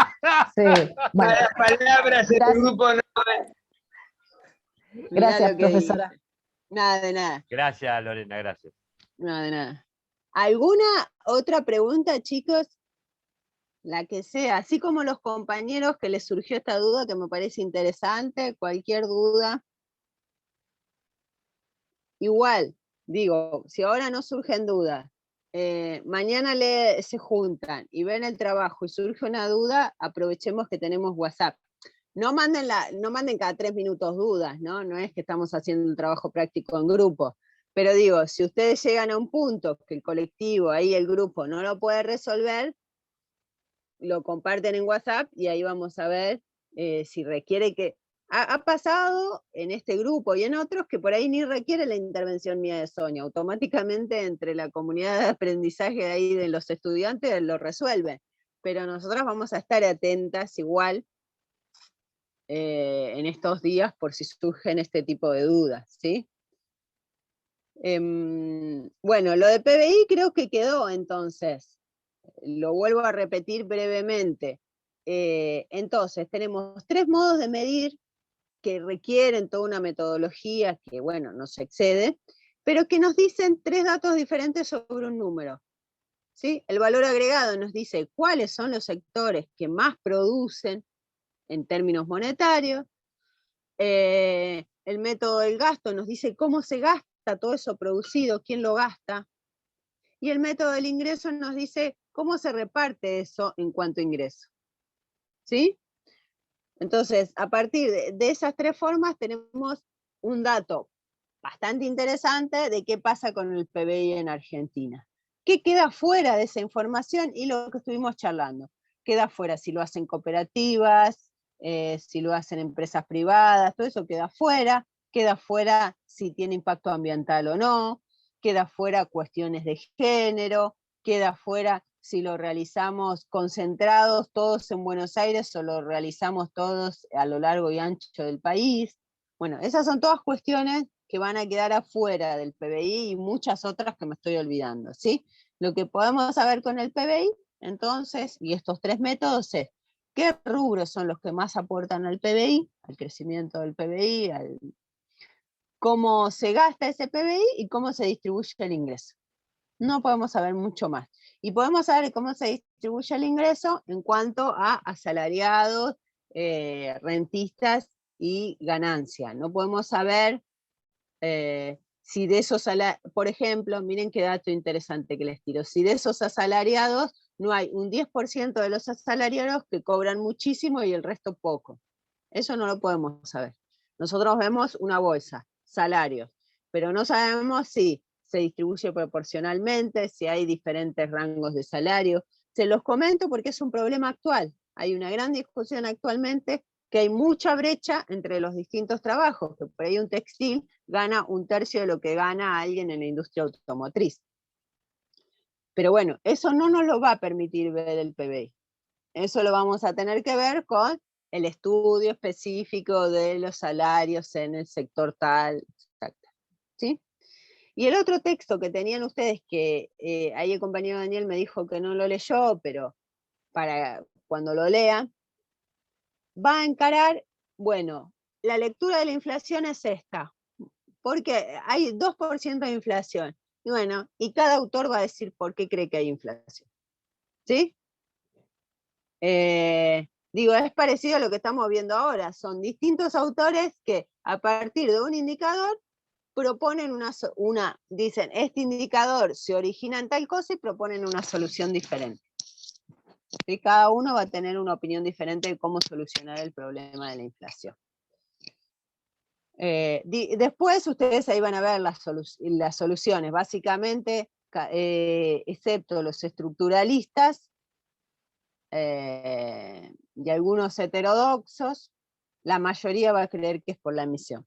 Sí, bueno, Malas palabras en el grupo no. Mirá gracias, lo que profesora. dice. Nada de nada, Gracias, Lorena, gracias. nada de nada. ¿Alguna otra pregunta, chicos? La que sea, así como los compañeros que les surgió esta duda que me parece interesante, cualquier duda. Igual, digo, si ahora no surgen dudas, mañana se juntan y ven el trabajo y surge una duda, aprovechemos que tenemos WhatsApp. No manden cada 3 minutos dudas, ¿no? No es que estamos haciendo un trabajo práctico en grupo. Pero digo, si ustedes llegan a un punto que el colectivo, ahí el grupo, no lo puede resolver, lo comparten en WhatsApp y ahí vamos a ver si requiere que... Ha pasado en este grupo y en otros que por ahí ni requiere la intervención mía de Sonia. Automáticamente entre la comunidad de aprendizaje de ahí de los estudiantes lo resuelven. Pero nosotras vamos a estar atentas igual en estos días por si surgen este tipo de dudas, ¿sí? Bueno, lo de PBI creo que quedó entonces. Lo vuelvo a repetir brevemente. Entonces, tenemos 3 modos de medir que requieren toda una metodología que, bueno, nos excede, pero que nos dicen 3 datos diferentes sobre un número. ¿Sí? El valor agregado nos dice cuáles son los sectores que más producen en términos monetarios. El método del gasto nos dice cómo se gasta todo eso producido, quién lo gasta. Y el método del ingreso nos dice cómo se reparte eso en cuanto a ingreso. ¿sí? Entonces, a partir de esas tres formas tenemos un dato bastante interesante de qué pasa con el PBI en Argentina. ¿Qué queda fuera de esa información? Y lo que estuvimos charlando. Queda fuera si lo hacen cooperativas, si lo hacen empresas privadas, todo eso queda fuera si tiene impacto ambiental o no, queda fuera cuestiones de género, queda fuera si lo realizamos concentrados todos en Buenos Aires o lo realizamos todos a lo largo y ancho del país. Bueno, esas son todas cuestiones que van a quedar afuera del PBI y muchas otras que me estoy olvidando, ¿sí? Lo que podemos saber con el PBI, entonces, y estos tres métodos es, ¿qué rubros son los que más aportan al PBI, al crecimiento del PBI, cómo se gasta ese PBI y cómo se distribuye el ingreso? No podemos saber mucho más. Y podemos saber cómo se distribuye el ingreso en cuanto a asalariados, rentistas y ganancia. No podemos saber si de esos, por ejemplo, miren qué dato interesante que les tiro, si de esos asalariados no hay un 10% de los asalariados que cobran muchísimo y el resto poco. Eso no lo podemos saber. Nosotros vemos una bolsa, salarios, pero no sabemos si se distribuye proporcionalmente, si hay diferentes rangos de salario. Se los comento porque es un problema actual. Hay una gran discusión actualmente que hay mucha brecha entre los distintos trabajos, que por ahí un textil gana un tercio de lo que gana alguien en la industria automotriz. Pero bueno, eso no nos lo va a permitir ver el PBI. Eso lo vamos a tener que ver con el estudio específico de los salarios en el sector tal, ¿sí? Y el otro texto que tenían ustedes, que ahí el compañero Daniel me dijo que no lo leyó, pero para cuando lo lea, va a encarar, bueno, la lectura de la inflación es esta, porque hay 2% de inflación. Y bueno, y cada autor va a decir por qué cree que hay inflación. ¿Sí? Digo, es parecido a lo que estamos viendo ahora. Son distintos autores que a partir de un indicador proponen dicen, este indicador se origina en tal cosa y proponen una solución diferente. ¿Sí? Cada uno va a tener una opinión diferente de cómo solucionar el problema de la inflación. Después ustedes ahí van a ver las soluciones, básicamente, excepto los estructuralistas y algunos heterodoxos, la mayoría va a creer que es por la emisión.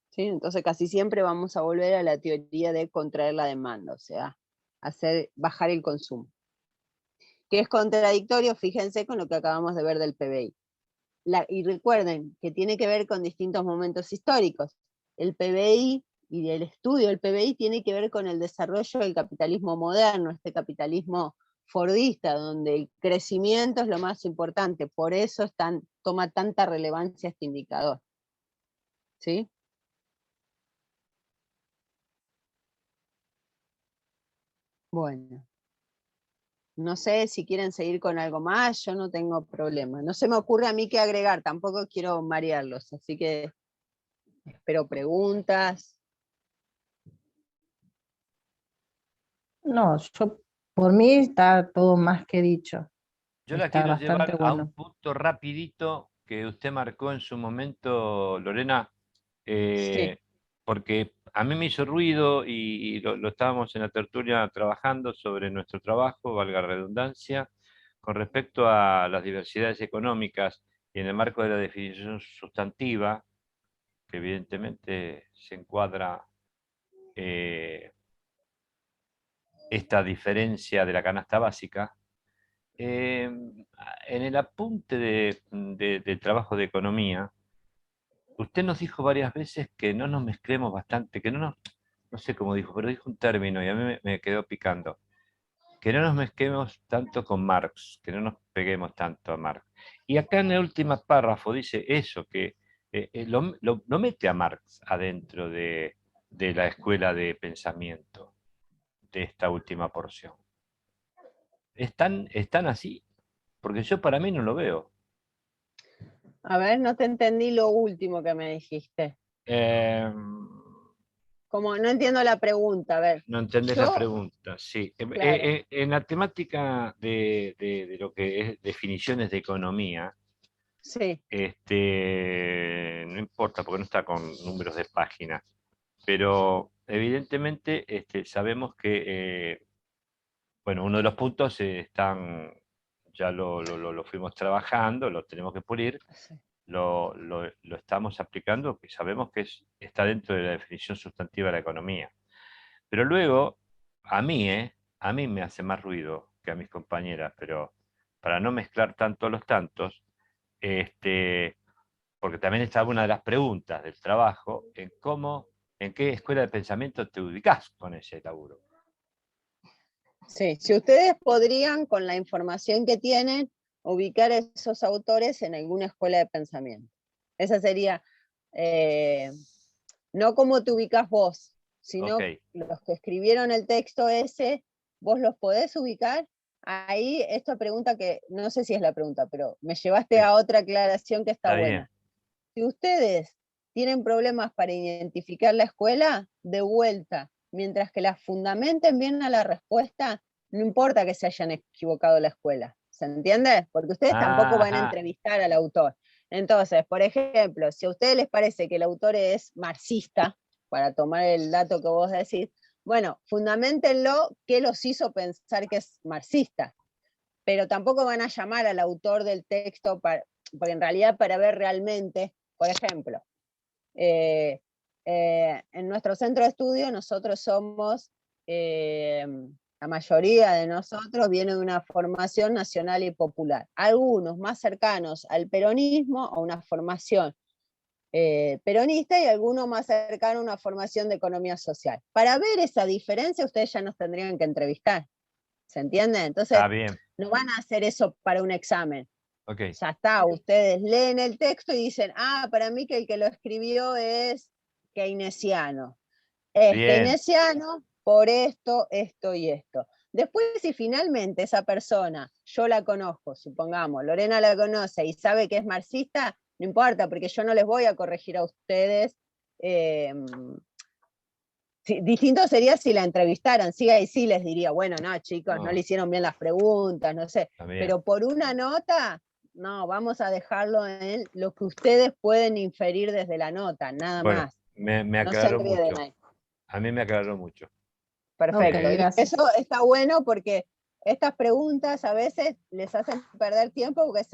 ¿Sí? Entonces casi siempre vamos a volver a la teoría de contraer la demanda, o sea, bajar el consumo. Que es contradictorio, fíjense, con lo que acabamos de ver del PBI. Y recuerden que tiene que ver con distintos momentos históricos. El PBI y el estudio del PBI tiene que ver con el desarrollo del capitalismo moderno, este capitalismo fordista, donde el crecimiento es lo más importante, por eso toma tanta relevancia este indicador. ¿Sí? Bueno. No sé si quieren seguir con algo más, yo no tengo problema. No se me ocurre a mí qué agregar, tampoco quiero marearlos, así que espero preguntas. No, yo por mí está todo más que dicho. Yo la Está quiero llevar bastante a un bueno. punto rapidito que usted marcó en su momento, Lorena, Sí. porque a mí me hizo ruido y lo estábamos en la tertulia trabajando sobre nuestro trabajo, valga la redundancia, con respecto a las diversidades económicas y en el marco de la definición sustantiva, que evidentemente se encuadra esta diferencia de la canasta básica. En el apunte del trabajo de economía, usted nos dijo varias veces que no nos mezclemos bastante, que no sé cómo dijo, pero dijo un término y a mí me quedó picando, que no nos mezclemos tanto con Marx, que no nos peguemos tanto a Marx. Y acá en el último párrafo dice eso, que lo mete a Marx adentro de la escuela de pensamiento de esta última porción. ¿Están así? Porque yo para mí no lo veo. A ver, no te entendí lo último que me dijiste. Como no entiendo la pregunta, a ver. No entendés la pregunta, sí. Claro. En la temática de lo que es definiciones de economía, Sí, No importa porque no está con números de página, pero evidentemente sabemos que, bueno, uno de los puntos ya lo fuimos trabajando, lo tenemos que pulir, sí. lo estamos aplicando, que sabemos que está dentro de la definición sustantiva de la economía. Pero luego, a mí me hace más ruido que a mis compañeras, pero para no mezclar tanto los tantos, porque también estaba una de las preguntas del trabajo, en qué escuela de pensamiento te ubicás con ese laburo. Sí, si ustedes podrían, con la información que tienen, ubicar a esos autores en alguna escuela de pensamiento. Esa sería, no cómo te ubicas vos, sino Ok, los que escribieron el texto ese, ¿vos los podés ubicar? Ahí, esta pregunta que, no sé si es la pregunta, pero me llevaste sí, a otra aclaración que está está bien. buena. Si ustedes tienen problemas para identificar la escuela, de vuelta, mientras que las fundamenten bien a la respuesta, no importa que se hayan equivocado la escuela. ¿Se entiende? Porque ustedes tampoco van a Ajá, entrevistar al autor. Entonces, por ejemplo, si a ustedes les parece que el autor es marxista, para tomar el dato que vos decís, bueno, fundamentenlo qué los hizo pensar que es marxista. Pero tampoco van a llamar al autor del texto, porque en realidad para ver realmente, por ejemplo, en nuestro centro de estudio nosotros somos, la mayoría de nosotros viene de una formación nacional y popular. Algunos más cercanos al peronismo, a una formación peronista, y algunos más cercanos a una formación de economía social. Para ver esa diferencia ustedes ya nos tendrían que entrevistar. ¿Se entiende? Entonces, está bien. no van a hacer eso para un examen. Ok, Ya está, ustedes leen el texto y dicen, para mí que el que lo escribió es keynesiano. Es bien, keynesiano por esto, esto y esto. Después, si finalmente esa persona, yo la conozco, supongamos, Lorena la conoce y sabe que es marxista, no importa, porque yo no les voy a corregir a ustedes. Distinto sería si la entrevistaran, sí, ahí sí les diría, bueno, no, chicos, no le hicieron bien las preguntas, no sé, pero por una nota, no, vamos a dejarlo en lo que ustedes pueden inferir desde la nota, nada bueno, más. me No se aclaró enreden mucho. ahí. A mí me aclaró mucho. Ok, Perfecto. Y gracias. eso está bueno porque estas preguntas a veces les hacen perder tiempo, porque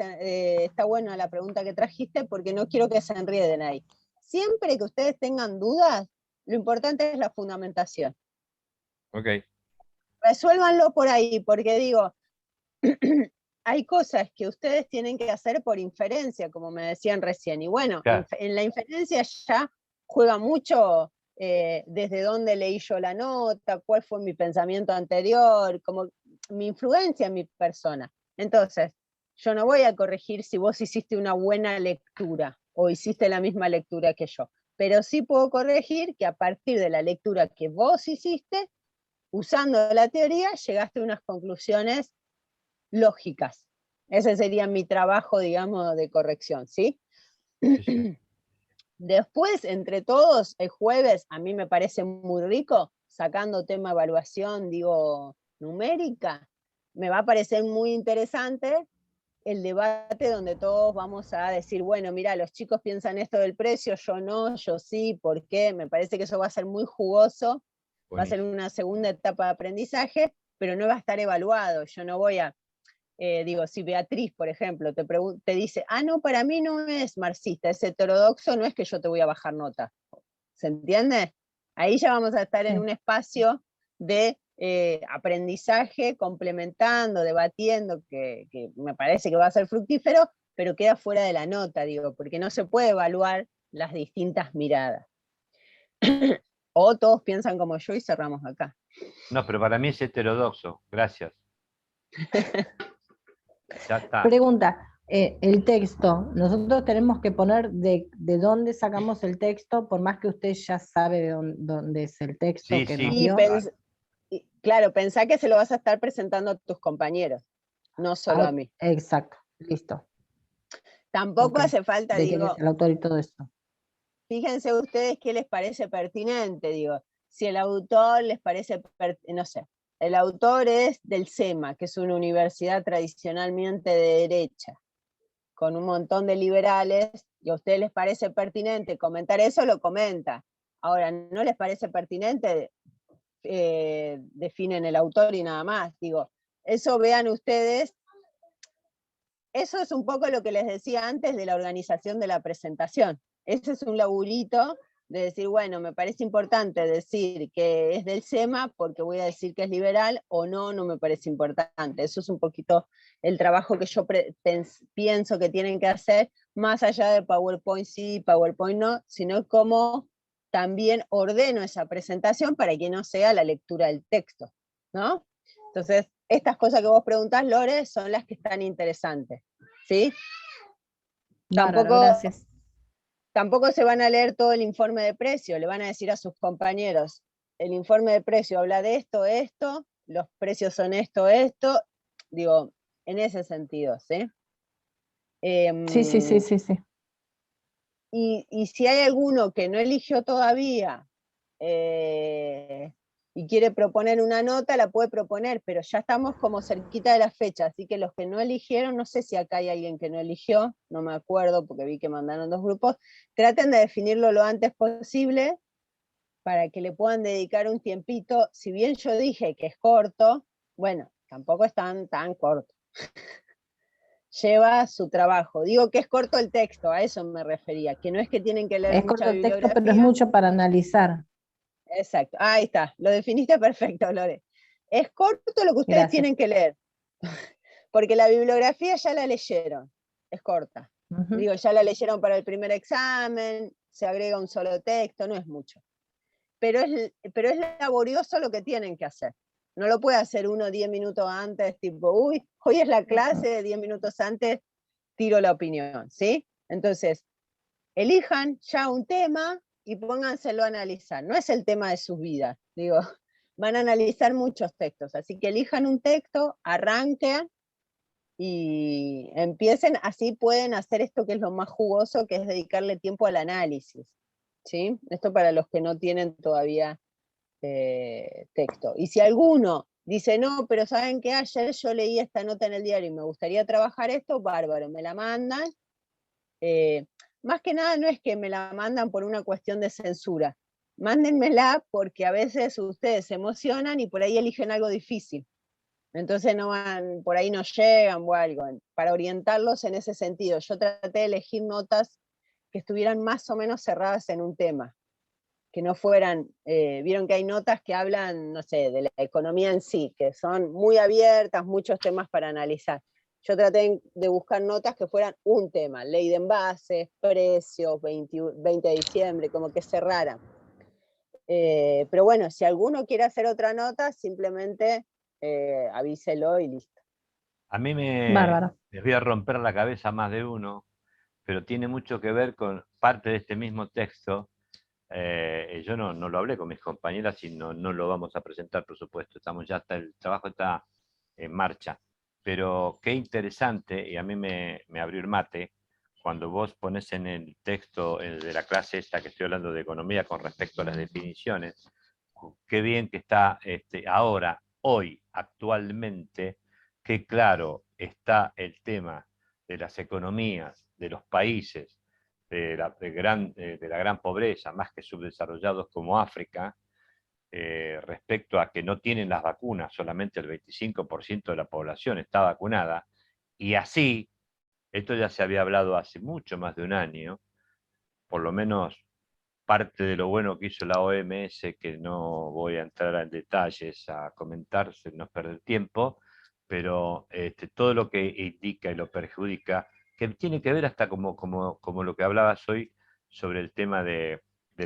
está buena la pregunta que trajiste, porque no quiero que se enreden ahí. Siempre que ustedes tengan dudas, lo importante es la fundamentación. Ok, Resuélvanlo por ahí, porque digo, hay cosas que ustedes tienen que hacer por inferencia, como me decían recién, y bueno, claro. en la inferencia ya juega mucho desde dónde leí yo la nota, cuál fue mi pensamiento anterior, como mi influencia en mi persona. Entonces, yo no voy a corregir si vos hiciste una buena lectura o hiciste la misma lectura que yo, pero sí puedo corregir que a partir de la lectura que vos hiciste, usando la teoría, llegaste a unas conclusiones lógicas. Ese sería mi trabajo, digamos, de corrección, ¿sí? Sí, sí. Después, entre todos, el jueves, a mí me parece muy rico, sacando tema evaluación, digo, numérica, me va a parecer muy interesante el debate donde todos vamos a decir, bueno, mira, los chicos piensan esto del precio, yo no, yo sí, ¿por qué? Me parece que eso va a ser muy jugoso, va a ser Buenísimo. una segunda etapa de aprendizaje, pero no va a estar evaluado. Yo no voy a, digo, si Beatriz, por ejemplo, te dice, no, para mí no es marxista, es heterodoxo, no es que yo te voy a bajar nota. ¿Se entiende? Ahí ya vamos a estar en un espacio de aprendizaje, complementando, debatiendo, que me parece que va a ser fructífero, pero queda fuera de la nota, digo, porque no se puede evaluar las distintas miradas. O todos piensan como yo y cerramos acá. No, pero para mí es heterodoxo. Gracias. Ya está. Pregunta, el texto, nosotros tenemos que poner de dónde sacamos el texto, por más que usted ya sabe de dónde es el texto Sí, que sí. nos Y dio. claro, pensá que se lo vas a estar presentando a tus compañeros, no solo a mí. Exacto, listo. Tampoco Ok. hace falta, De quién digo, es el autor y todo esto. fíjense ustedes qué les parece pertinente, digo, si el autor les parece, no sé, el autor es del SEMA, que es una universidad tradicionalmente de derecha. con un montón de liberales, y a ustedes les parece pertinente comentar eso, lo comenta. Ahora, ¿no les parece pertinente? Definen el autor y nada más. Digo, eso vean ustedes, eso es un poco lo que les decía antes de la organización de la presentación. Ese es un laburito de decir, bueno, me parece importante decir que es del SEMA porque voy a decir que es liberal, o no, no me parece importante. Eso es un poquito el trabajo que yo pienso que tienen que hacer, más allá de PowerPoint sí, PowerPoint no, sino cómo también ordeno esa presentación para que no sea la lectura del texto, ¿no? Entonces, estas cosas que vos preguntás, Lore, son las que están interesantes, ¿sí? Bárbaro, gracias. Tampoco se van a leer todo el informe de precio, le van a decir a sus compañeros, el informe de precio habla de esto, esto, los precios son esto, esto, digo, en ese sentido, ¿sí? Sí. Y si hay alguno que no eligió todavía y quiere proponer una nota, la puede proponer, pero ya estamos como cerquita de la fecha, así que los que no eligieron, no sé si acá hay alguien que no eligió, no me acuerdo porque vi que mandaron 2 grupos, traten de definirlo lo antes posible para que le puedan dedicar un tiempito. Si bien yo dije que es corto, bueno, tampoco es tan corto. Lleva su trabajo. Digo que es corto el texto, a eso me refería, que no es que tienen que leer Es mucha corto el texto, bibliografía. pero es mucho para analizar. Exacto, ahí está, lo definiste perfecto, Lore. Es corto lo que ustedes Gracias. tienen que leer, porque la bibliografía ya la leyeron, es corta. Digo, ya la leyeron para el primer examen, se agrega un solo texto, no es mucho. Pero es laborioso lo que tienen que hacer. No lo puede hacer uno 10 minutos antes, tipo, uy, hoy es la clase, 10 minutos antes tiro la opinión, ¿sí? Entonces, elijan ya un tema y pónganselo a analizar. No es el tema de sus vidas, digo, van a analizar muchos textos, así que elijan un texto, arranquen y empiecen, así pueden hacer esto que es lo más jugoso, que es dedicarle tiempo al análisis, ¿sí? Esto para los que no tienen todavía texto. Y si alguno dice, no, pero ¿saben qué? Ayer yo leí esta nota en el diario y me gustaría trabajar esto, bárbaro, me la mandan. Más que nada no es que me la mandan por una cuestión de censura, mándenmela porque a veces ustedes se emocionan y por ahí eligen algo difícil. Entonces no van, por ahí no llegan o algo. Para orientarlos en ese sentido, yo traté de elegir notas que estuvieran más o menos cerradas en un tema, que no fueran, vieron que hay notas que hablan, no sé, de la economía en sí, que son muy abiertas, muchos temas para analizar. Yo traté de buscar notas que fueran un tema, ley de envases, precios, 20 de diciembre, como que cerraran. Pero bueno, si alguno quiere hacer otra nota, simplemente avíselo y listo. A mí Bárbaro. les voy a romper la cabeza a más de uno, pero tiene mucho que ver con parte de este mismo texto. Yo no lo hablé con mis compañeras y no lo vamos a presentar, por supuesto. El trabajo está en marcha. Pero qué interesante, y a mí me abrió el mate, cuando vos pones en el texto de la clase esta que estoy hablando de economía con respecto a las definiciones, qué bien que está ahora, hoy, actualmente, qué claro está el tema de las economías de los países de la gran pobreza, más que subdesarrollados como África, respecto a que no tienen las vacunas, solamente el 25% de la población está vacunada, y así, esto ya se había hablado hace mucho más de un año, por lo menos parte de lo bueno que hizo la OMS, que no voy a entrar en detalles a comentar, no es perder tiempo, pero todo lo que indica y lo perjudica, que tiene que ver hasta como lo que hablabas hoy sobre el tema del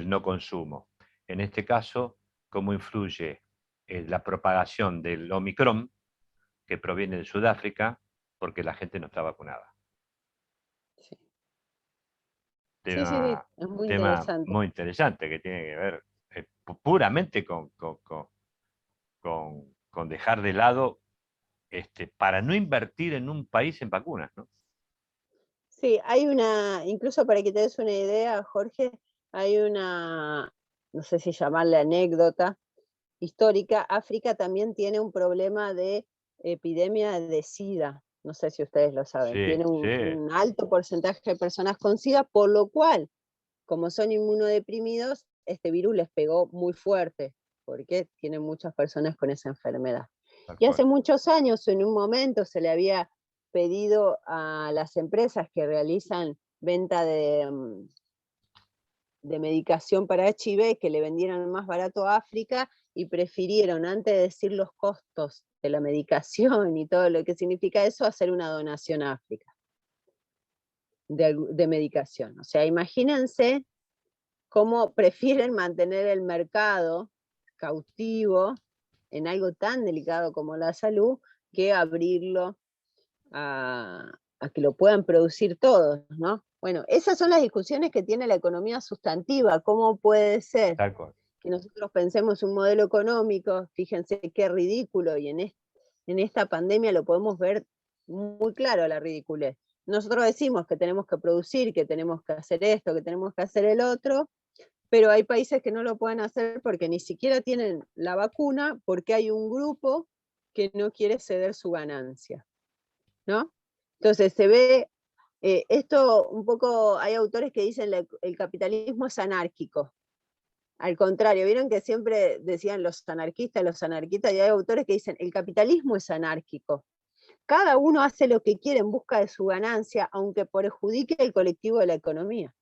no consumo. En este caso, cómo influye la propagación del Omicron, que proviene de Sudáfrica, porque la gente no está vacunada. Sí. Tema, Es muy tema interesante. muy interesante que tiene que ver puramente con dejar de lado para no invertir en un país en vacunas, ¿no? Sí, hay incluso para que te des una idea, Jorge, hay una, no sé si llamarle anécdota histórica. África también tiene un problema de epidemia de SIDA, No sé si ustedes lo saben. Sí, Tiene sí. un alto porcentaje de personas con SIDA, por lo cual, como son inmunodeprimidos, este virus les pegó muy fuerte, porque tienen muchas personas con esa enfermedad. Tal Y hace cual. muchos años, en un momento, se le había pedido a las empresas que realizan venta de medicación para HIV que le vendieran más barato a África, y prefirieron, antes de decir los costos de la medicación y todo lo que significa eso, hacer una donación a África de medicación. O sea, imagínense cómo prefieren mantener el mercado cautivo en algo tan delicado como la salud, que abrirlo a que lo puedan producir todos, ¿no? Bueno, esas son las discusiones que tiene la economía sustantiva. ¿Cómo puede ser Tal cual. que nosotros pensemos un modelo económico? Fíjense qué ridículo, y en esta pandemia lo podemos ver muy claro, la ridiculez. Nosotros decimos que tenemos que producir, que tenemos que hacer esto, que tenemos que hacer el otro, pero hay países que no lo pueden hacer porque ni siquiera tienen la vacuna, porque hay un grupo que no quiere ceder su ganancia, ¿no? Entonces se ve, esto un poco, hay autores que dicen el capitalismo es anárquico. Al contrario, vieron que siempre decían los anarquistas, y hay autores que dicen el capitalismo es anárquico. Cada uno hace lo que quiere en busca de su ganancia, aunque perjudique el colectivo de la economía.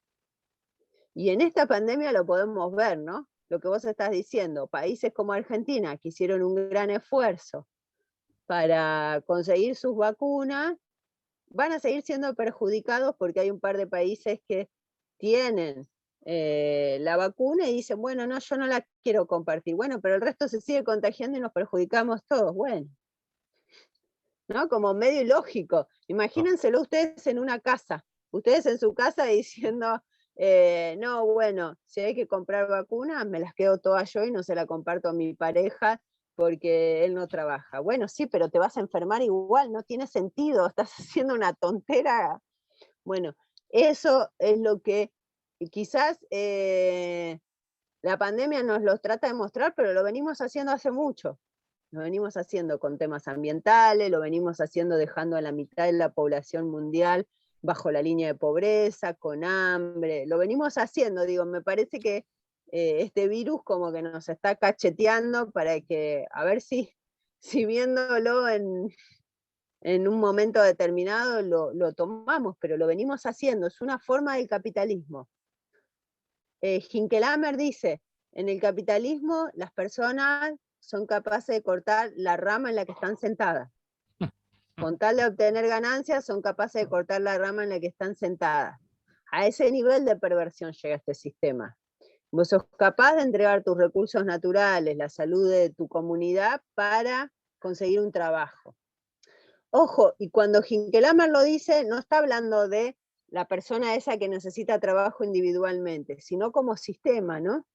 Y en esta pandemia lo podemos ver, ¿no? Lo que vos estás diciendo, países como Argentina, que hicieron un gran esfuerzo para conseguir sus vacunas, van a seguir siendo perjudicados porque hay un par de países que tienen la vacuna y dicen, bueno, no, yo no la quiero compartir. Bueno, pero el resto se sigue contagiando y nos perjudicamos todos. Bueno, ¿no? Como medio ilógico. Imagínenselo ustedes en una casa, ustedes en su casa diciendo, no, bueno, si hay que comprar vacunas, me las quedo todas yo y no se la comparto a mi pareja porque él no trabaja. Bueno, sí, pero te vas a enfermar igual, no tiene sentido, estás haciendo una tontera. Bueno, eso es lo que quizás la pandemia nos lo trata de mostrar, pero lo venimos haciendo hace mucho. Lo venimos haciendo con temas ambientales, lo venimos haciendo dejando a la mitad de la población mundial bajo la línea de pobreza, con hambre, lo venimos haciendo, digo, me parece que este virus como que nos está cacheteando para que, a ver si viéndolo en un momento determinado lo tomamos, pero lo venimos haciendo, es una forma del capitalismo. Hinkelhammer dice, en el capitalismo las personas son capaces de cortar la rama en la que están sentadas. Con tal de obtener ganancias, son capaces de cortar la rama en la que están sentadas. A ese nivel de perversión llega este sistema. Vos sos capaz de entregar tus recursos naturales, la salud de tu comunidad para conseguir un trabajo. Ojo, y cuando Hinkelhammer lo dice, no está hablando de la persona esa que necesita trabajo individualmente, sino como sistema, ¿no?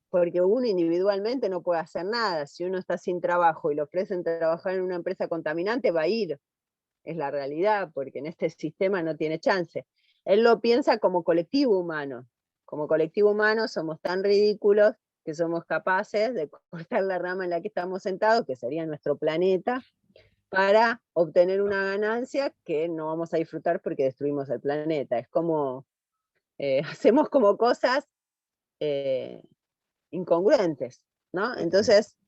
Porque uno individualmente no puede hacer nada. Si uno está sin trabajo y le ofrecen trabajar en una empresa contaminante, va a ir. Es la realidad, porque en este sistema no tiene chance. Él lo piensa como colectivo humano. Como colectivo humano somos tan ridículos que somos capaces de cortar la rama en la que estamos sentados, que sería nuestro planeta, para obtener una ganancia que no vamos a disfrutar porque destruimos el planeta. Es como, hacemos como cosas incongruentes, ¿no? Entonces,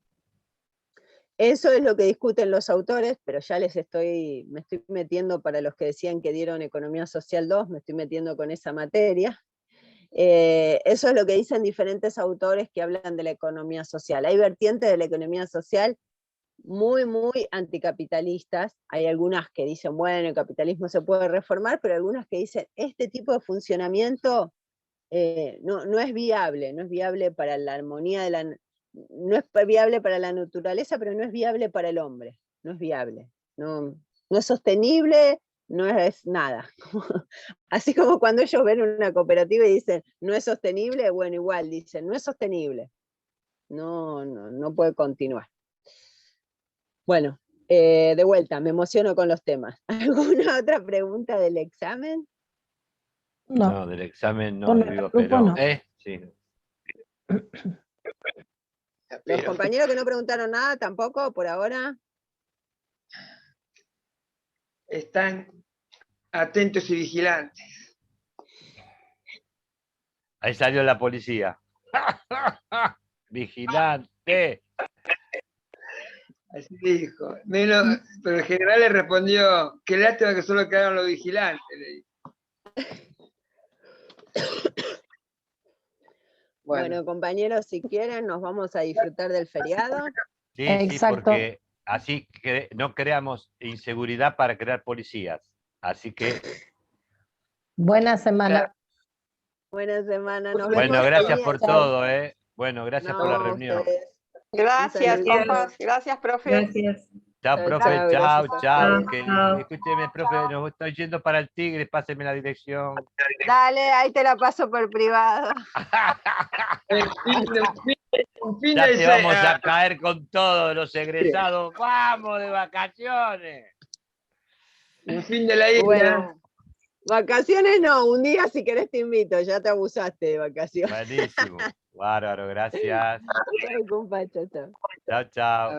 eso es lo que discuten los autores, pero ya me estoy metiendo, para los que decían que dieron Economía Social 2, me estoy metiendo con esa materia. Eso es lo que dicen diferentes autores que hablan de la economía social. Hay vertientes de la economía social muy, muy anticapitalistas. Hay algunas que dicen, bueno, el capitalismo se puede reformar, pero algunas que dicen, este tipo de funcionamiento no es viable, no es viable para la armonía de no es viable para la naturaleza, pero no es viable para el hombre, no es viable, no es sostenible, no es nada. Así como cuando ellos ven una cooperativa y dicen, no es sostenible, bueno, igual dicen, no es sostenible, no puede continuar. Bueno, de vuelta, me emociono con los temas. ¿Alguna otra pregunta del examen? No, No, del examen no, con digo, el grupo pero. no. Sí. Los compañeros que no preguntaron nada tampoco, por ahora. están atentos y vigilantes. Ahí salió la policía. Vigilante. Así dijo. Pero el general le respondió, qué lástima que solo quedaron los vigilantes. Le dijo. Bueno, compañeros, si quieren, nos vamos a disfrutar del feriado. Sí, Exacto. sí, porque así que no creamos inseguridad para crear policías. Así que, Buena semana. Buena semana, nos bueno, vemos. gracias el por miércoles. todo, ¿eh? Bueno, gracias por la No, reunión. ustedes. Gracias, Un saludo. compas. Gracias, profe. Gracias. Chao, Chao, profe, chao, chao, gracias a chao. ustedes. Chao. Escúcheme, profe, nos estoy yendo para el Tigre, páseme la dirección. Dale, ahí te la paso por privado. Un fin Ya de te vamos semana. a caer con todos los egresados. ¡Vamos de vacaciones! Un fin de la isla. Bueno, vacaciones no, un día si querés te invito, ya te abusaste de vacaciones. Buenísimo. Bárbaro, gracias. Chao, compa, chao, chao. Chao, chao.